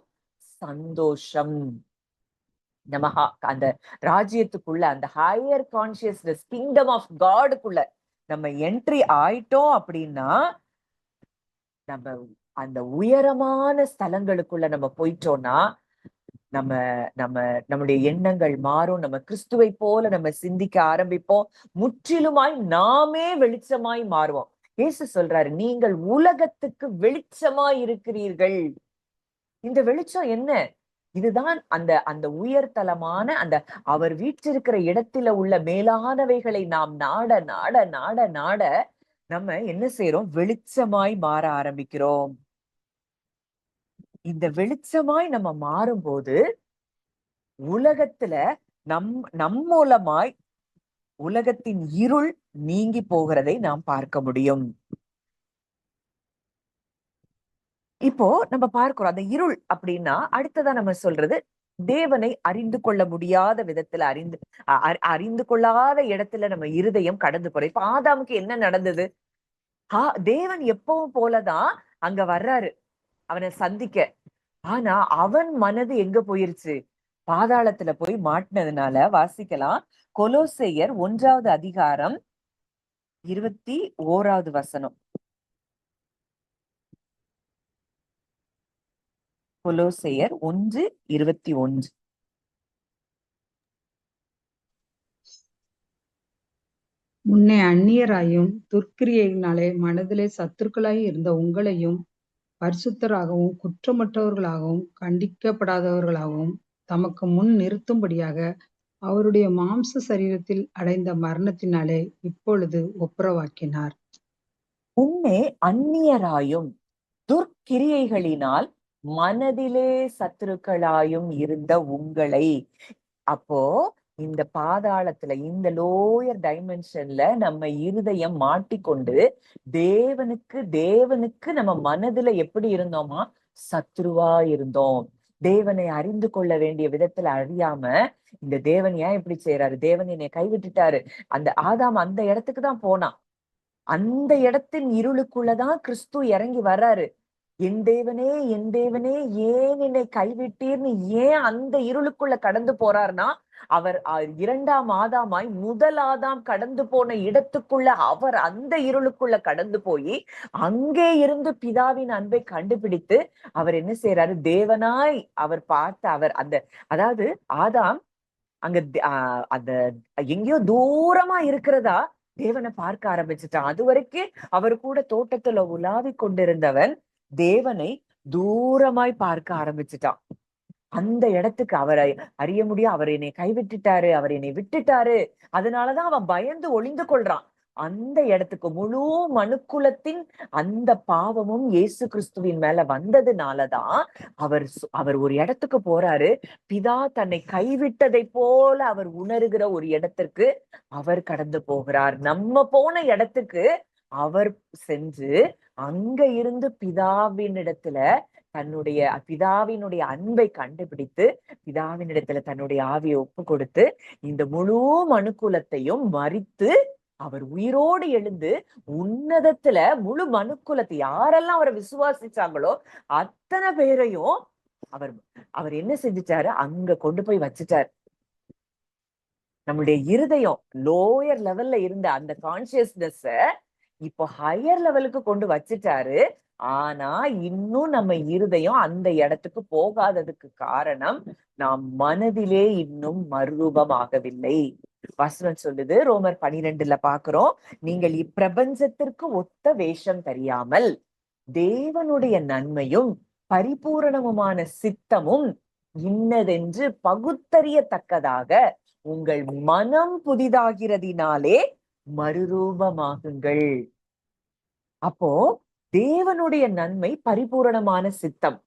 சந்தோஷம். நம்ம அந்த ராஜ்யத்துக்குள்ள, அந்த ஹையர் கான்சியஸ்னஸ் கிங்டம் ஆஃப் காடுக்குள்ள நம்ம என்ட்ரி ஆயிட்டோம் அப்படின்னா நம்ம அந்த உயரமான ஸ்தலங்களுக்குள்ள நம்ம போயிட்டோம்னா நம்ம நம்ம நம்முடைய எண்ணங்கள் மாறும். நம்ம கிறிஸ்துவை போல நம்ம சிந்திக்க ஆரம்பிப்போம். முற்றிலுமாய் நாமே வெளிச்சமாய் மாறுவோம். இயேசு சொல்றாரு, நீங்கள் உலகத்துக்கு வெளிச்சமாய் இருக்கிறீர்கள். இந்த வெளிச்சம் என்ன? இதுதான் அந்த அந்த உயர்தலமான அந்த அவர் வீற்றிருக்கிற இடத்துல உள்ள மேலானவைகளை நாம் நாட நாட நாட நாட நம்ம என்ன செய்யறோம்? வெளிச்சமாய் மாற ஆரம்பிக்கிறோம். இந்த வெளிச்சமாய் நம்ம மாறும்போது உலகத்துல நம் மூலமாய் உலகத்தின் இருள் நீங்கி போகிறதை நாம் பார்க்க முடியும். இப்போ நம்ம பார்க்கிறோம் அந்த இருள் அப்படின்னா அடுத்ததா நம்ம சொல்றது தேவனை அறிந்து கொள்ள முடியாத விதத்துல அறிந்து கொள்ளாத இடத்துல நம்ம இருதயம் கடந்து போறோம். இப்ப ஆதாமுக்கு என்ன நடந்தது? தேவன் எப்பவும் போலதான் அங்க வர்றாரு அவனை சந்திக்க. ஆனா அவன் மனது எங்க போயிருச்சு? பாதாளத்துல போய் மாட்டினதுனால வாசிக்கலாம். கொலோசையர் 1வது அதிகாரம் 21வது வசனம். கொலோசையர் 1:21. முன்னே அந்நியராயும் துர்க்கிரியையினாலே மனதிலே சத்துருக்களாய் இருந்த உங்களையும் பரிசுத்தராகவும் குற்றமற்றவர்களாகவும் கண்டிக்கப்படாதவர்களாகவும் தமக்கு முன் நிறுத்தும்படியாக அவருடைய மாம்ச சரீரத்தில் அடைந்த மரணத்தினாலே இப்பொழுது ஒப்புரவாக்கினார். முன்னே அந்நியராயும் துர்க்கிரியைகளினால் மனதிலே சத்துருக்களாயும் இருந்த உங்களை. அப்போ இந்த பாதாளத்துல, இந்த லோயர் டைமென்ஷன்ல நம்ம இருதயம் மாட்டிக்கொண்டு தேவனுக்கு நம்ம மனதுல எப்படி இருந்தோமா? சத்ருவா இருந்தோம். தேவனை அறிந்து கொள்ள வேண்டிய விதத்துல அறியாம இந்த தேவன் ஏன் இப்படி செய்யறாரு? தேவன் என்னை கைவிட்டுட்டாரு. அந்த ஆதாம் அந்த இடத்துக்கு தான் போனான். அந்த இடத்தின் இருளுக்குள்ளதான் கிறிஸ்து இறங்கி வர்றாரு. என் தேவனே, என் தேவனே, ஏன் என்னை கைவிட்டீர்னு ஏன் அந்த இருளுக்குள்ள கடந்து போறார்னா, அவர் 2ஆம் ஆதாமாய் முதல் ஆதாம் கடந்து போன இடத்துக்குள்ள அவர் அந்த இருளுக்குள்ள கடந்து போய் அங்கே இருந்து பிதாவின் அன்பை கண்டுபிடித்து அவர் என்ன செய்யறாரு? தேவனாய் அவர் பார்த்து அவர் அந்த அதாவது ஆதாம் அங்க அந்த எங்கேயோ தூரமா இருக்கிறதா தேவனை பார்க்க ஆரம்பிச்சுட்டான். அது வரைக்கும் அவர் கூட தோட்டத்துல உலாவி கொண்டிருந்தவன் தேவனை தூரமாய் பார்க்க ஆரம்பிச்சுட்டான். அந்த இடத்துக்கு அவரை அறிய முடியும். அவர் என்னை கைவிட்டுட்டாரு, அவர் என்னை விட்டுட்டாரு. அதனாலதான் அவன் பயந்து ஒளிந்து கொள்றான். அந்த இடத்துக்கு முழு மனுக்குலத்தின் அந்த பாவமும் இயேசு கிறிஸ்துவின் மேல வந்ததுனாலதான் அவர் ஒரு இடத்துக்கு போறாரு. பிதா தன்னை கைவிட்டதை போல அவர் உணர்கிற ஒரு இடத்திற்கு அவர் கடந்து போகிறார். நம்ம போன இடத்துக்கு அவர் சென்று அங்க இருந்து பிதாவினிடத்துல பிதாவினுடைய அன்பை கண்டுபிடித்து பிதாவினிடத்துல தன்னுடைய ஆவியை ஒப்பு கொடுத்து இந்த முழு மனுக்குலத்தையும் மரித்து அவர் உயிரோடு எழுந்து உன்னதத்துல முழு மனுக்குலத்தை யாரெல்லாம் அவரை விசுவாசிச்சாங்களோ அத்தனை பேரையும் அவர் என்ன செஞ்சுட்டாரு? அங்க கொண்டு போய் வச்சுட்டாரு. நம்மளுடைய இருதயம் லோயர் லெவல்ல இருந்த அந்த கான்சியஸ்னஸ் இப்போ ஹையர் லெவலுக்கு கொண்டு வச்சுட்டாரு. ஆனா இன்னும் நம்ம இருதயம் அந்த இடத்துக்கு போகாததுக்கு காரணம் நாம் மனதிலே இன்னும் மறுரூபமாகவில்லை. வசனம் சொல்லுது, ரோமர் 12ல பாக்குறோம், நீங்கள் இப்பிரபஞ்சத்திற்கு ஒத்த வேஷம் தெரியாமல் தேவனுடைய நன்மையும் பரிபூரணமுமான சித்தமும் இன்னதென்று பகுத்தறியத்தக்கதாக உங்கள் மனம் புதிதாகிறதினாலே மறுரூபமாகுங்கள். அப்போ தேவனுடைய நன்மை பரிபூரணமான சித்தம்,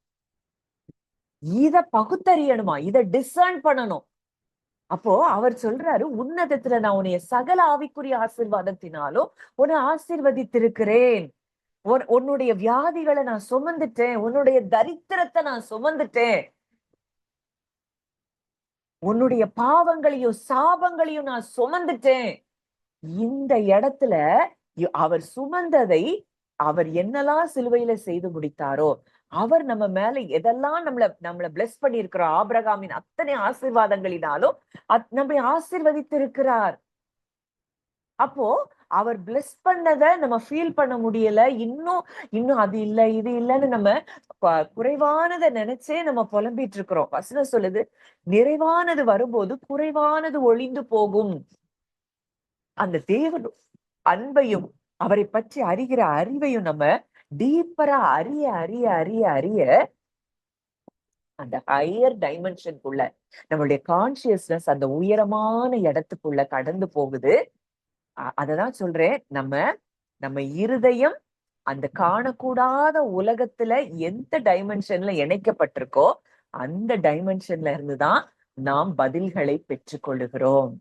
இத பகுத்தறியணுமா, இத டிசர்ன் பண்ணணும். அப்போ அவர் சொல்றாரு, உன்னதத்துல நான் உன்னைய சகல ஆவிக்குரிய ஆசீர்வாதத்தினாலும் உன்னை ஆசீர்வதித்திருக்கிறேன். உன்னுடைய வியாதிகளை நான் சுமந்துட்டேன், உன்னுடைய தரித்திரத்தை நான் சுமந்துட்டேன், உன்னுடைய பாவங்களையும் சாபங்களையும் நான் சுமந்துட்டேன். இந்த இடத்துல அவர் சுமந்ததை, அவர் என்னெல்லாம் சிலுவையில செய்து முடித்தாரோ, அவர் நம்ம மேல எதெல்லாம் நம்மள பிளஸ் பண்ணி இருக்கிறோம், ஆபிரகாமின் அத்தனை ஆசீர்வாதங்களினாலும் நம்மை ஆசீர்வதித்திருக்கிறார். அப்போ அவர் பிளஸ் பண்ணதை நம்ம ஃபீல் பண்ண முடியல, இன்னும் அது இல்ல இது இல்லைன்னு நம்ம குறைவானதை நினைச்சே நம்ம புலம்பிட்டு இருக்கிறோம். வசனம் சொல்லுது, நிறைவானது வரும்போது குறைவானது ஒளிந்து போகும். அந்த தேவன் அன்பையும் அவரை பற்றி அறிகிற அறிவையும் நம்ம டீப்பரா அறிய அறிய அறிய அறிய அந்த ஹையர் டைமென்ஷனுக்குள்ள நம்மளுடைய கான்சியஸ்னஸ் அந்த உயரமான இடத்துக்குள்ள கடந்து போகுது. அததான் சொல்றேன், நம்ம இருதயம் அந்த காணக்கூடாத உலகத்துல எந்த டைமென்ஷன்ல இணைக்கப்பட்டிருக்கோ அந்த டைமென்ஷன்ல இருந்துதான் நாம் பதில்களை பெற்றுக்கொள்ளுகிறோம்.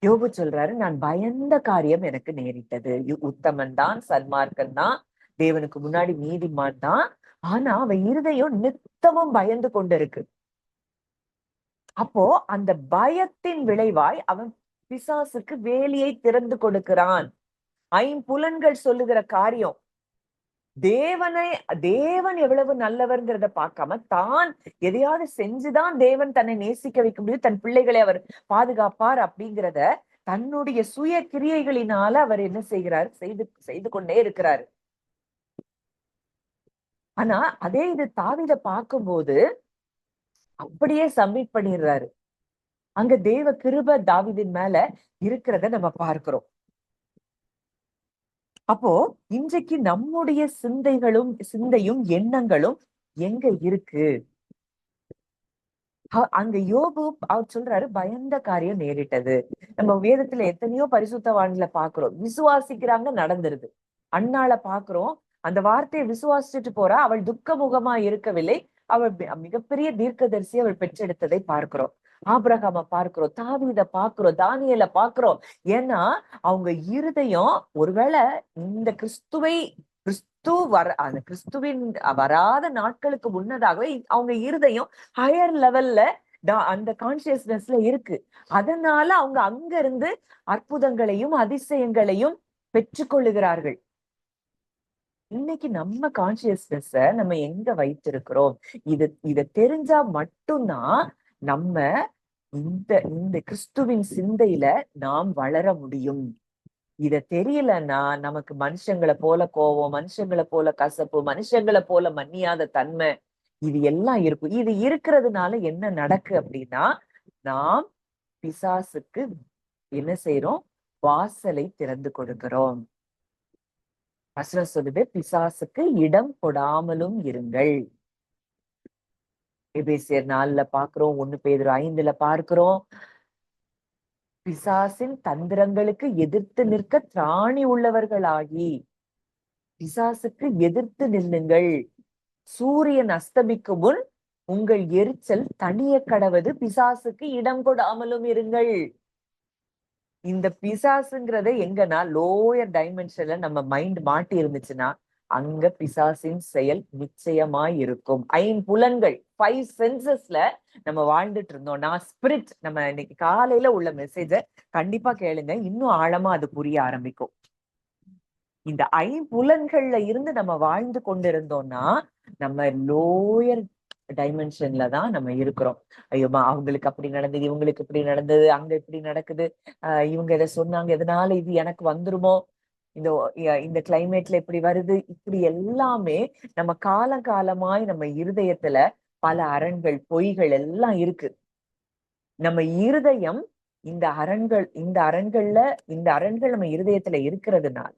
யோபு சொல்றாரு, நான் பயந்த காரியம் எனக்கு நேரிட்டது. உத்தமன் தான், சன்மார்க்கன் தான், தேவனுக்கு முன்னாடி நீதிமான் தான், ஆனா அவன் இருதயம் நித்தமும் பயந்து கொண்டு இருக்கு. அப்போ அந்த பயத்தின் விளைவாய் அவன் பிசாசுக்கு வேலியை திறந்து கொடுக்கிறான். ஐம்புலன்கள் சொல்லுகிற காரியம், தேவன் எவ்வளவு நல்லவர்ங்கிறத பார்க்காம தான் எதையாவது செஞ்சுதான் தேவன் தன்னை நேசிக்க வைக்க முடியும், தன் பிள்ளைகளை அவர் பாதுகாப்பார் அப்படிங்கிறத தன்னுடைய சுய கிரியைகளினால அவர் என்ன செய்கிறார், செய்து கொண்டே இருக்கிறார். ஆனா அதே இது தாவீதை பார்க்கும்போது அப்படியே சப்மிட் பண்ணிடுறாரு. அங்க தேவ கிருபை தாவீதின் மேல இருக்கிறத நம்ம பார்க்கிறோம். அப்போ இன்றைக்கு நம்முடைய சிந்தையும் எண்ணங்களும் எங்க இருக்கு? அங்க யோபு அவர் சொல்றாரு, பயந்த காரியம் நேரிட்டது. நம்ம வேதத்துல எத்தனையோ பரிசுத்தவான்களை பாக்குறோம், விசுவாசிக்கிறாங்க, நடந்துருது. அண்ணாள பாக்குறோம், அந்த வார்த்தையை விசுவாசிச்சுட்டு போறா, அவள் துக்க முகமா இருக்கவில்லை, அவள் மிகப்பெரிய தீர்க்கதரிசி அவள் பெற்றெடுத்ததை பார்க்கிறோம். ஆபிரகாம பார்க்கிறோம், தாவீத பார்க்கிறோம், தானியேல பார்க்கிறோம். ஏன்னா அவங்க இருதயம் ஒருவேளை இந்த அந்த கிறிஸ்துவின் வராத நாட்களுக்கு முன்னதாகவே அவங்க இருதயம் ஹையர் லெவல்ல அந்த கான்சியஸ்னஸ்ல இருக்கு. அதனால அவங்க அங்க இருந்து அற்புதங்களையும் அதிசயங்களையும் பெற்றுக்கொள்ளுகிறார்கள். இன்னைக்கு நம்ம கான்சியஸ்னஸ நம்ம எங்க வைத்திருக்கிறோம்? இத தெரிஞ்சா மட்டும்தான் நம்ம இந்த கிறிஸ்துவின் சிந்தையில நாம் வளர முடியும். இத தெரியலன்னா நமக்கு மனுஷங்களை போல கோபம், மனுஷங்களை போல கசப்பு, மனுஷங்களை போல மன்னியாத தன்மை, இது எல்லாம் இருக்கும். இது இருக்கிறதுனால என்ன நடக்கு அப்படின்னா, நாம் பிசாசுக்கு என்ன செய்யறோம்? வாசலை திறந்து கொடுக்கிறோம். வசனம் சொல்லுது, பிசாசுக்கு இடம் கொடாமலும் இருங்கள். எபேசியர் 4ல பாக்குறோம், 1 பேதுரு 5ல பார்க்கிறோம், பிசாசின் தந்திரங்களுக்கு எதிர்த்து நிற்க திராணி உள்ளவர்களாகி பிசாசுக்கு எதிர்த்து நில்லுங்கள். சூரியன் அஸ்தமிக்கும் முன் உங்கள் எரிச்சல் தனிய கடவது, பிசாசுக்கு இடம் கொடாமலும் இருங்கள். இந்த பிசாசுங்கிறத எங்கன்னா லோயர் டைமென்ஷன்ல நம்ம மைண்ட் மாட்டி இருந்துச்சுன்னா அங்க பிசாசின் செயல் நிச்சயமாய் இருக்கும். 5 புலன்கள் 5 சென்சஸ்ல நம்ம வாழ்ந்துட்டு இருந்தோம். நான் ஸ்பிரிட், நம்ம இன்னைக்கு காலையில உள்ள மெசேஜ கண்டிப்பா கேளுங்க, இன்னும் ஆழமா அது புரிய ஆரம்பிக்கும். இந்த 5 புலன்கள்ல இருந்து நம்ம வாழ்ந்து கொண்டிருந்தோம்னா நம்ம லோயர் டைமென்ஷன்ல தான் நம்ம இருக்கிறோம். ஐயோ, அவங்களுக்கு அப்படி நடந்தது, இவங்களுக்கு இப்படி நடந்தது, அங்க இப்படி நடக்குது, இவங்க இதை சொன்னாங்க, எதனால இது எனக்கு வந்துருமோ, இந்த கிளைமேட்ல இப்படி வருது, இப்படி எல்லாமே நம்ம காலகாலமாய் நம்ம இருதயத்துல பல அரண்கள், பொய்கள் எல்லாம் இருக்கு. நம்ம இருதயம் இந்த அரண்கள் நம்ம இருதயத்துல இருக்கிறதுனால,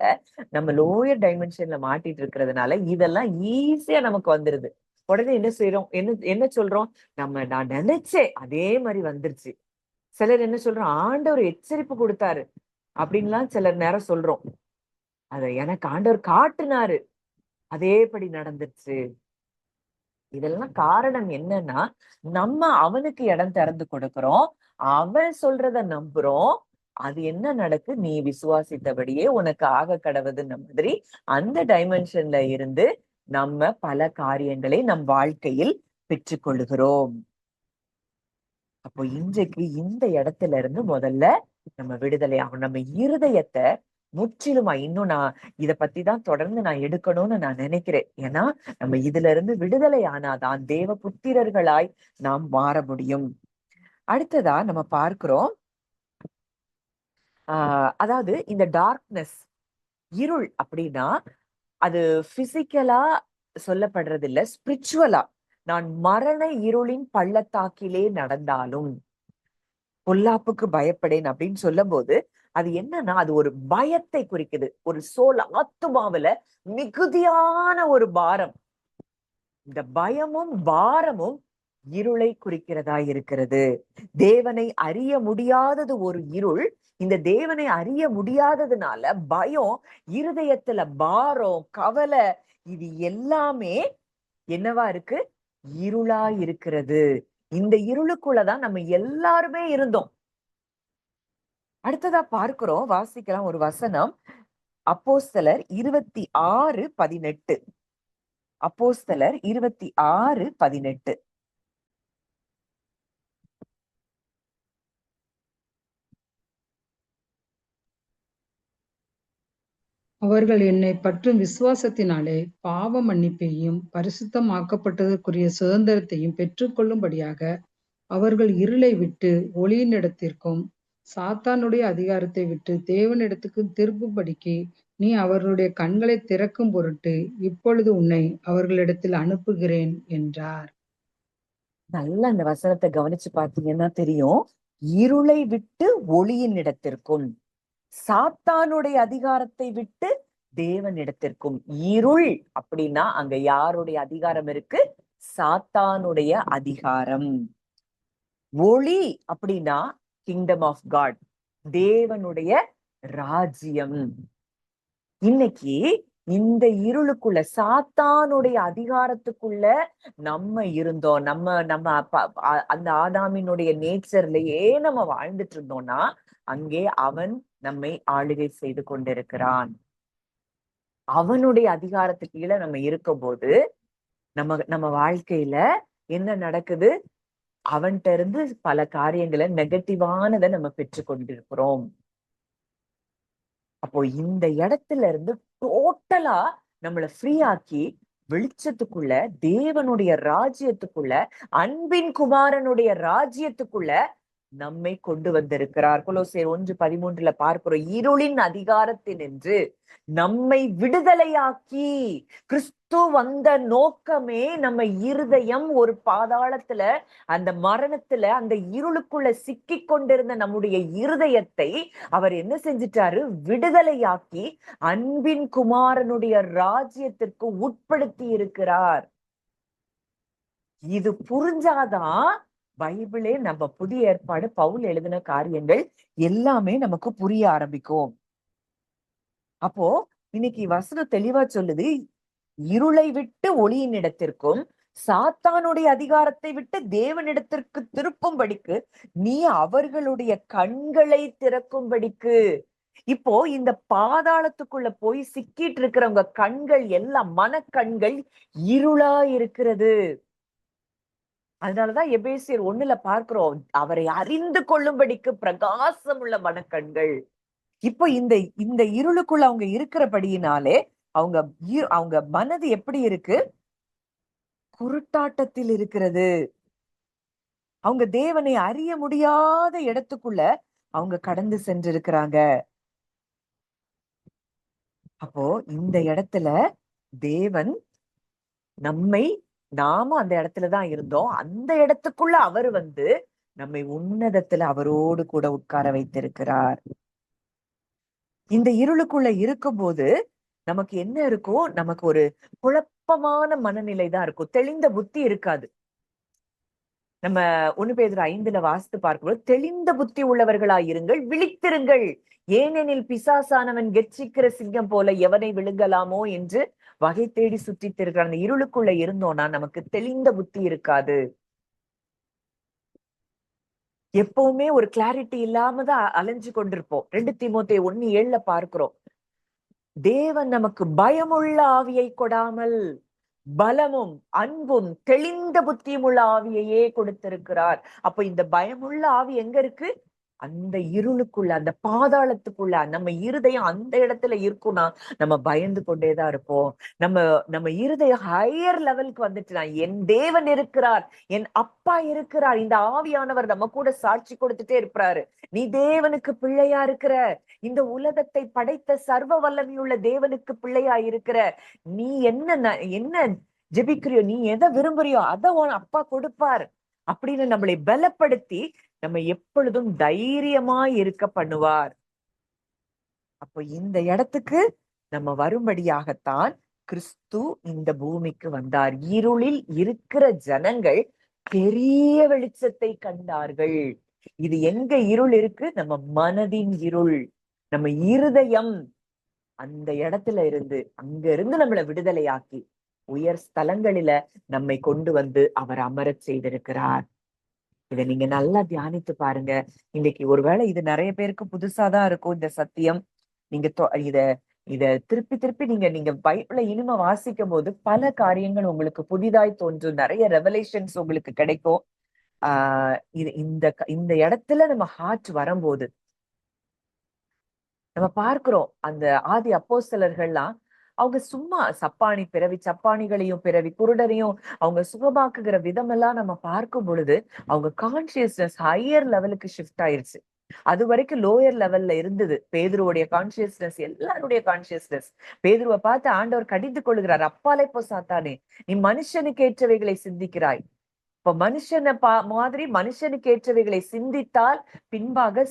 நம்ம லோயர் டைமென்ஷன்ல மாட்டிட்டு இருக்கிறதுனால இதெல்லாம் ஈஸியா நமக்கு வந்துருது. உடனே என்ன செய்யறோம், என்ன சொல்றோம், நான் நினைச்சேன் அதே மாதிரி வந்துருச்சு. சிலர் என்ன சொல்றோம், ஆண்டவர் எச்சரிப்பு கொடுத்தாரு அப்படின்லாம் சிலர் நேரம் சொல்றோம். அத எனக்கு ஆண்டவர் காட்டுனாரு, அதேபடி நடந்துருச்சு. இதெல்லாம் காரணம் என்னன்னா, நம்ம அவனுக்கு இடம் திறந்து கொடுக்கிறோம், அவன் சொல்றத நம்புறோம். அது என்ன நடக்கு, நீ விசுவாசித்தபடியே உனக்கு ஆக கடவுதுன்ன மாதிரி அந்த டைமென்ஷன்ல இருந்து நம்ம பல காரியங்களை நம் வாழ்க்கையில் பெற்றுக்கொள்ளுகிறோம். அப்போ இன்றைக்கு இந்த இடத்துல இருந்து முதல்ல நம்ம விடுதலை ஆகும். நம்ம இருதயத்தை முற்றிலுமா, இன்னும் நான் இத பத்தி தான் தொடர்ந்து நான் எடுக்கணும்னு நான் நினைக்கிறேன். ஏன்னா நம்ம இதுல இருந்து விடுதலை ஆனாதான் தேவ புத்திரர்களாய் நாம் மாற முடியும். அடுத்ததா நம்ம பார்க்கிறோம், அதாவது இந்த டார்க்னஸ், இருள் அப்படின்னா அது பிசிக்கலா சொல்லப்படுறது இல்ல, ஸ்பிரிச்சுவலா. நான் மரண இருளின் பள்ளத்தாக்கிலே நடந்தாலும் பொல்லாப்புக்கு பயப்படேன் அப்படின்னு சொல்லும் போது அது என்னன்னா, அது ஒரு பயத்தை குறிக்குது. ஒரு ஆத்துமாவில மிகுதியான ஒரு பாரம். இந்த பயமும் பாரமும் இருளை குறிக்கிறதா இருக்கிறது. தேவனை அறிய முடியாதது ஒரு இருள். இந்த தேவனை அறிய முடியாததுனால பயம், இருதயத்துல பாரம், கவலை, இது எல்லாமே என்னவா இருக்கு, இருளா இருக்கிறது. இந்த இருளுக்குள்ளதான் நம்ம எல்லாருமே இருந்தோம். அடுத்ததா பார்க்கிறோம், வாசிக்கலாம் ஒரு வசனம். அப்போஸ்தலர் 26:18. அப்போஸ்தலர் 26:18. அவர்கள் என்னை பற்றும் விசுவாசத்தினாலே பாவ மன்னிப்பையும் பரிசுத்தமாக்கப்பட்டதற்குரிய சுதந்திரத்தையும் பெற்றுக்கொள்ளும்படியாக அவர்கள் இருளை விட்டு ஒளியினிடத்திற்கும் சாத்தானுடைய அதிகாரத்தை விட்டு தேவனிடத்துக்கு திரும்பும்படிக்கு நீ அவர்களுடைய கண்களை திறக்கும் பொருட்டு இப்பொழுது உன்னை அவர்களிடத்தில் அனுப்புகிறேன் என்றார். நல்ல அந்த வசனத்தை கவனிச்சு பார்த்தீங்கன்னா தெரியும். இருளை விட்டு ஒளியின் இடத்திற்கும், சாத்தானுடைய அதிகாரத்தை விட்டு தேவனிடத்திற்கும். இருள் அப்படின்னா அங்க யாருடைய அதிகாரம் இருக்கு, சாத்தானுடைய அதிகாரம். ஒளி அப்படின்னா கிங்டம் ஆஃப் காட், தேவனுடைய ராஜ்யம். இன்னைக்கு இந்த இருளுக்குள்ள, சாத்தானுடைய அதிகாரத்துக்குள்ள நம்ம இருந்தோம். நம்ம அந்த ஆதாமினுடைய நேச்சர்லயே நம்ம வாழ்ந்துட்டு இருந்தோம்னா அங்கே அவன் நம்மை ஆளுகை செய்து கொண்டிருக்கிறான். அவனுடைய அதிகாரத்துக்கு கீழே நம்ம இருக்கும்போது நம்ம வாழ்க்கையில என்ன நடக்குது, அவன்கிட்ட இருந்து பல காரியங்களை நெகட்டிவானதை நம்ம பெற்று கொண்டிருக்கிறோம். அப்போ இந்த இடத்துல இருந்து டோட்டலா நம்மள ஃப்ரீ ஆக்கி வெளிச்சத்துக்குள்ள, தேவனுடைய ராஜ்யத்துக்குள்ள, அன்பின் குமாரனுடைய ராஜ்யத்துக்குள்ள நம்மை கொண்டு வந்திருக்கிறார். கொலோசியர் 1:13 பார்க்கிறோம், இருளின் அதிகாரத்தினின்று நம்மை விடுதலையாக்கி. கிறிஸ்து வந்த நோக்கமே நம்ம இருதயம் ஒரு பாதாளத்துல, அந்த மரணத்துல, அந்த இருளுக்குள்ள சிக்கி கொண்டிருந்த நம்முடைய இருதயத்தை அவர் என்ன செஞ்சிட்டாரு, விடுதலையாக்கி அன்பின் குமாரனுடைய ராஜ்யத்திற்கு உட்படுத்தி இருக்கிறார். இது புரிஞ்சாதான் பைபிளே, நம்ம புதிய ஏற்பாடு பவுல் எழுதின காரியங்கள் எல்லாமே நமக்கு புரிய ஆரம்பிக்கும். அப்போ இன்னைக்கு வசனம் தெளிவா சொல்லுது, இருளை விட்டு ஒளியின் இடத்திற்கும் சாத்தானுடைய அதிகாரத்தை விட்டு தேவனிடத்திற்கு திருப்பும்படிக்கு நீ அவர்களுடைய கண்களை திறக்கும்படிக்கு. இப்போ இந்த பாதாளத்துக்குள்ள போய் சிக்கிட்டு இருக்கிறவங்க கண்கள் எல்லாம், மனக்கண்கள் இருளா இருக்கிறது. அதனாலதான் எபேசியர் 1 பார்க்கிறோம், அவரை அறிந்து கொள்ளும்படிக்கு பிரகாசம் உள்ள மனக்கண்கள். இப்போ இந்த இந்த இருளுக்குள்ள அவங்க இருக்கிறபடியினாலே அவங்க அவங்க மனது எப்படி இருக்கு, குருட்டாட்டத்தில் இருக்கிறது. அவங்க தேவனை அறிய முடியாத இடத்துக்குள்ள அவங்க கடந்து சென்றிருக்கிறாங்க. அப்போ இந்த இடத்துல தேவன் நம்மை, நாமும் அந்த இடத்துலதான் இருந்தோம், அந்த இடத்துக்குள்ள அவர் வந்து நம்மை உன்னதத்துல அவரோடு கூட உட்கார வைத்திருக்கிறார். இந்த இருளுக்குள்ள இருக்கும்போது நமக்கு என்ன இருக்கும்? நமக்கு ஒரு குழப்பமான மனநிலை தான் இருக்கும். தெளிந்த புத்தி இருக்காது. நம்ம 1 பேதுரு 5ல வாசித்து பார்க்கும்போது, தெளிந்த புத்தி உள்ளவர்களாயிருங்கள், விழித்திருங்கள். ஏனெனில் பிசாசானவன் கெர்ச்சிக்கிற சிங்கம் போல எவனை விழுங்கலாமோ என்று வகை தேடி சுற்றித் திரிகிறான். அந்த இருளுக்குள்ள இருந்தோம்னா நமக்கு தெளிந்த புத்தி இருக்காது. எப்பவுமே ஒரு கிளாரிட்டி இல்லாம தான் அலைஞ்சு கொண்டிருப்போம். 2 தீமோத்தேயு 1:7ல பார்க்கிறோம். தேவன் நமக்கு பயமுள்ள ஆவியை கொடாமல் பலமும் அன்பும் தெளிந்த புத்தியும் உள்ள ஆவியையே கொடுத்திருக்கிறார். அப்ப இந்த பயமுள்ள ஆவி எங்க இருக்கு? அந்த இருளுக்குள்ள, அந்த பாதாளத்துக்குள்ள நம்ம இருதயம் அந்த இடத்துல இருக்கும்னா நம்ம பயந்து கொண்டேதான் இருப்போம். நம்ம நம்ம இருதயம் ஹையர் லெவலுக்கு வந்துட்டுனா என் தேவன் இருக்கிறார், என் அப்பா இருக்கிறார், இந்த ஆவியானவர் நம்ம கூட சாட்சி கொடுத்துட்டே இருப்பாரு. நீ தேவனுக்கு பிள்ளையா இருக்கிற, இந்த உலகத்தை படைத்த சர்வ வல்லமையுள்ள தேவனுக்கு பிள்ளையா இருக்கிற, நீ என்ன ஜெபிக்கிறியோ, நீ எதை விரும்புறியோ அதை உன் அப்பா கொடுப்பார் அப்படின்னு நம்மளை பலப்படுத்தி நம்ம எப்பொழுதும் தைரியமாய் இருக்க பண்ணுவார். அப்போ இந்த இடத்துக்கு நம்ம வரும்படியாகத்தான் கிறிஸ்து இந்த பூமிக்கு வந்தார். இருளில் இருக்கிற ஜனங்கள் பெரிய வெளிச்சத்தை கண்டார்கள். இது எங்க இருள் இருக்கு? நம்ம மனதின் இருள், நம்ம இருதயம். அந்த இடத்துல இருந்து அங்க இருந்து நம்மளை விடுதலையாக்கி உயர் ஸ்தலங்களில நம்மை கொண்டு வந்து அவர் அமரச் செய்திருக்கிறார். இதை நீங்க நல்லா தியானித்து பாருங்க. இன்னைக்கு ஒருவேளை இது நிறைய பேருக்கு புதுசாதான் இருக்கும் இந்த சத்தியம். நீங்க இத இத திருப்பி திருப்பி நீங்க பைபிளை இனிமே வாசிக்கும் போது பல காரியங்கள் உங்களுக்கு புதிதாய் தோன்றும். நிறைய ரெவலேஷன்ஸ் உங்களுக்கு கிடைக்கும். இது இந்த இடத்துல நம்ம ஹார்ட் வரும்போது நம்ம பார்க்கிறோம், அந்த ஆதி அப்போஸ்தலர்கள்லாம் அவங்க சும்மா சப்பானி பிறவி, சப்பானிகளையும் பிறவி, குருடரையும் அவங்க சுகமாக்குகிற விதமெல்லாம் நம்ம பார்க்கும் பொழுது அவங்க கான்சியஸ்னஸ் ஹையர் லெவலுக்கு ஷிஃப்ட் ஆயிருச்சு. அது வரைக்கும் லோயர் லெவல்ல இருந்தது பேதுருவுடைய கான்சியஸ்னஸ், எல்லாருடைய கான்சியஸ்னஸ். பேதுருவை பார்த்து ஆண்டவர் கடிந்து கொள்கிறார், அப்பாலே போ சாத்தானே, நீ மனுஷனுக்கு ஏற்றவைகளை சிந்திக்கிறாய். இப்ப மாதிரி மனுஷனுக்கு ஏற்றவைகளை சிந்தித்தால் பின்பாக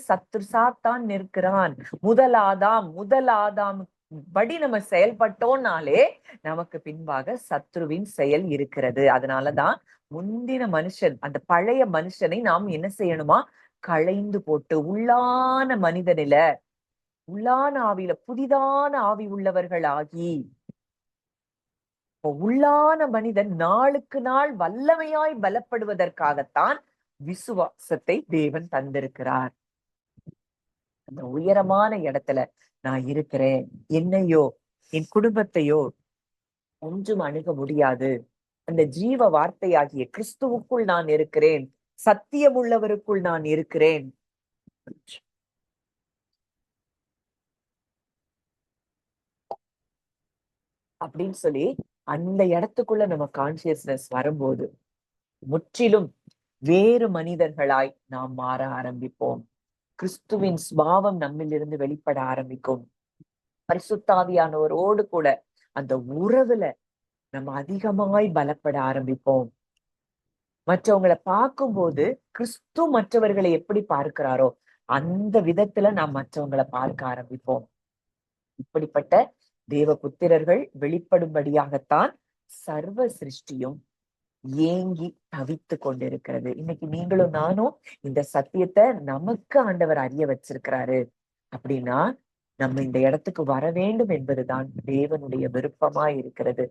சாத்தான் நிற்கிறான். முதலாதாம் படி நம்ம செயல்பட்டோம்னாலே நமக்கு பின்பாக சத்ருவின் செயல் இருக்கிறது. அதனாலதான் முந்தின மனுஷன், அந்த பழைய மனுஷனை நாம் என்ன செய்யணுமா? களைந்து போட்டு உள்ளான மனிதனில, உள்ளான ஆவியில புதிதான ஆவி உள்ளவர்கள் ஆகி, உள்ளான மனிதன் நாளுக்கு நாள் வல்லமையாய் பலப்படுவதற்காகத்தான் விசுவாசத்தை தேவன் தந்திருக்கிறார். அந்த உயரமான இடத்துல நான் இருக்கிறேன், என்னையோ என் குடும்பத்தையோ ஒன்றும் அணுக முடியாது. அந்த ஜீவ வார்த்தையாகிய கிறிஸ்துவுக்குள் நான் இருக்கிறேன், சத்தியம் உள்ளவருக்குள் நான் இருக்கிறேன். அப்படின்னு சொல்லி அந்த இடத்துக்குள்ள நம்ம கான்சியஸ்னஸ் வரும்போது முற்றிலும் வேறு மனிதர்களாய் நாம் மாற ஆரம்பிப்போம். கிறிஸ்துவின் சுபாவம் நம்மிலிருந்து வெளிப்பட ஆரம்பிக்கும். பரிசுத்தாவியானவரோடு கூட அந்த உறவுல நம்ம அதிகமாய் பலப்பட ஆரம்பிப்போம். மற்றவங்களை பார்க்கும்போது கிறிஸ்து மற்றவர்களை எப்படி பார்க்கிறாரோ அந்த விதத்துல நாம் மற்றவங்களை பார்க்க ஆரம்பிப்போம். இப்படிப்பட்ட தேவ புத்திரர்கள் வெளிப்படும்படியாகத்தான் சர்வ சிருஷ்டியும் ஏங்கி தவித்து கொண்டிருக்கிறது. இன்னைக்கு நீங்களும் நானும் இந்த சத்தியத்தை நமக்கு ஆண்டவர் அறிய வச்சிருக்கிறாரு அப்படின்னா நம்ம இந்த இடத்துக்கு வர வேண்டும் என்பதுதான் தேவனுடைய விருப்பமா இருக்கிறது.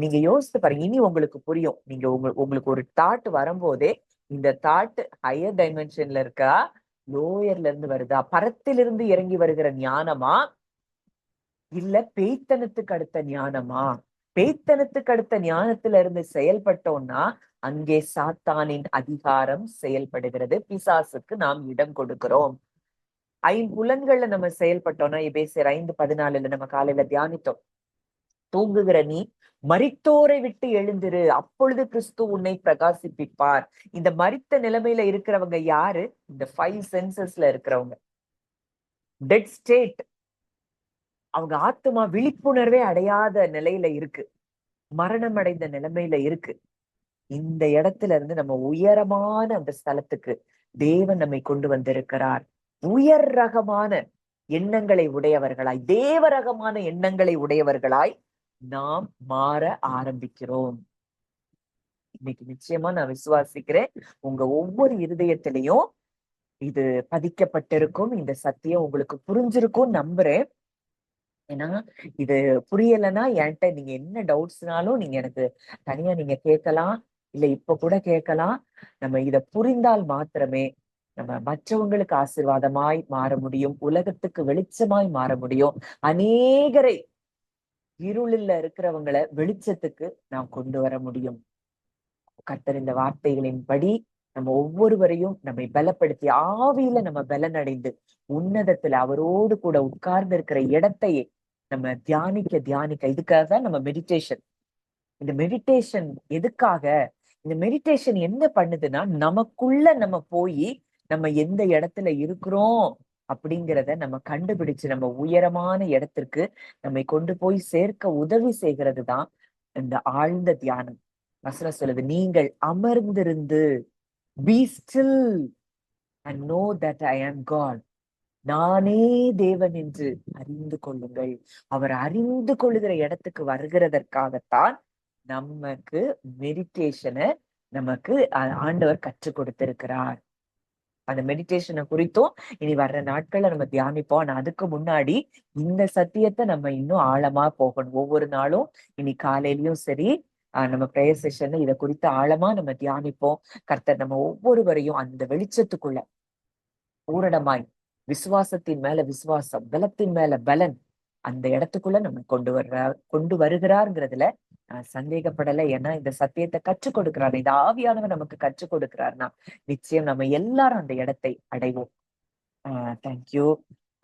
நீங்க யோசித்து பாருங்க, இனி உங்களுக்கு புரியும். நீங்க உங்களுக்கு ஒரு தாட் வரும்போதே இந்த தாட் ஹையர் டைமென்ஷன்ல இருக்கா, லோயர்ல இருந்து வருதா, பரத்திலிருந்து இறங்கி வருகிற ஞானமா, இல்ல பேய்த்தனத்துக்கு அடுத்த ஞானமா? பேய்த்தனத்துக்கு அடுத்த ஞானத்துல இருந்து செயல்பட்டோம்னா அங்கே சாத்தானின் அதிகாரம் செயல்படுகிறது. பிசாசுக்கு நாம் இடம் கொடுக்கிறோம். ஐம்புலன்கள்ல நம்ம செயல்பட்டோம்னா எபேசியர் 5:14 நம்ம காலையில தியானித்தோம். தூங்குகிற நீ மரித்தோரை விட்டு எழுந்திரு, அப்பொழுது கிறிஸ்து உன்னை பிரகாசிப்பிப்பார். இந்த மரித்த நிலைமையில இருக்கிறவங்க யாரு? இந்த 5 சென்சஸ்ல இருக்கிறவங்க. டெட் ஸ்டேட், அவங்க ஆத்மா விழிப்புணர்வே அடையாத நிலையில இருக்கு, மரணம் அடைந்த நிலைமையில இருக்கு. இந்த இடத்துல இருந்து நம்ம உயரமான அந்த ஸ்தலத்துக்கு தேவன் நம்மை கொண்டு வந்திருக்கிறார். உயர் ரகமான எண்ணங்களை உடையவர்களாய், தேவ ரகமான எண்ணங்களை உடையவர்களாய் நாம் மாற ஆரம்பிக்கிறோம். இன்னைக்கு நிச்சயமா நான் விசுவாசிக்கிறேன், உங்க ஒவ்வொரு இருதயத்திலையும் இது பதிக்கப்பட்டிருக்கும். இந்த சத்தியம் உங்களுக்கு புரிஞ்சிருக்கும் நம்புறேன். ஏன்னா இது புரியலைன்னா என்கிட்ட நீங்க என்ன டவுட்ஸ்னாலும் நீங்க எனக்கு தனியா நீங்க கேட்கலாம், இல்ல இப்ப கூட கேட்கலாம். நம்ம இத புரிந்தால் மாத்திரமே நம்ம மற்றவங்களுக்கு ஆசீர்வாதமாய் மாற முடியும், உலகத்துக்கு வெளிச்சமாய் மாற முடியும். அநேகரை இருளில் இருக்கிறவங்களை வெளிச்சத்துக்கு நாம் கொண்டு வர முடியும். கர்த்தர் இந்த வார்த்தைகளின்படி நம்ம ஒவ்வொருவரையும் நம்மை பலப்படுத்தி, ஆவியில நம்ம பலனடைந்து உன்னதத்துல அவரோடு கூட உட்கார்ந்து இருக்கிற இடத்தையே நம்ம தியானிக்க தியானிக்க, இதுக்காக தான் நம்ம மெடிடேஷன். இந்த மெடிடேஷன் எதுக்காக? இந்த மெடிடேஷன் என்ன பண்ணுதுன்னா, நமக்குள்ள நம்ம போய் நம்ம எந்த இடத்துல இருக்கிறோம் அப்படிங்கிறத நம்ம கண்டுபிடிச்சு நம்ம உயரமான இடத்திற்கு நம்மை கொண்டு போய் சேர்க்க உதவி செய்கிறது தான் இந்த ஆழ்ந்த தியானம். வசனம் சொல்லுது, நீங்கள் அமர்ந்திருந்து be still and know that I am God. நானே தேவன் என்று அறிந்து கொள்ளுங்கள். அவர் அறிந்து கொள்ளுகிற இடத்துக்கு வருகிறதற்காகத்தான் நமக்கு மெடிடேஷனை நமக்கு ஆண்டவர் கற்றுக் கொடுத்திருக்கிறார். அந்த மெடிடேஷனை குறித்தும் இனி வர்ற நாட்கள்ல நம்ம தியானிப்போம். ஆனா அதுக்கு முன்னாடி இந்த சத்தியத்தை நம்ம இன்னும் ஆழமா போகணும். ஒவ்வொரு நாளும் இனி காலையிலயும் சரி, நம்ம பிரேயர் செஷன்ல இதை குறித்து ஆழமா நம்ம தியானிப்போம். கர்த்தர் நம்ம ஒவ்வொருவரையும் அந்த வெளிச்சத்துக்குள்ள பூரணமாய், விசுவாசத்தின் மேல விசுவாசம், பலத்தின் மேல பலன், அந்த இடத்துக்குள்ள நம்ம கொண்டு வருகிறாருங்கிறதுல சந்தேகப்படலை. ஏன்னா இந்த சத்தியத்தை கற்றுக் கொடுக்கிறார், இந்த ஆவியானவர் நமக்கு கற்றுக் கொடுக்கிறார்னா நிச்சயம் நம்ம எல்லாரும் அந்த இடத்தை அடைவோம். தேங்க்யூ.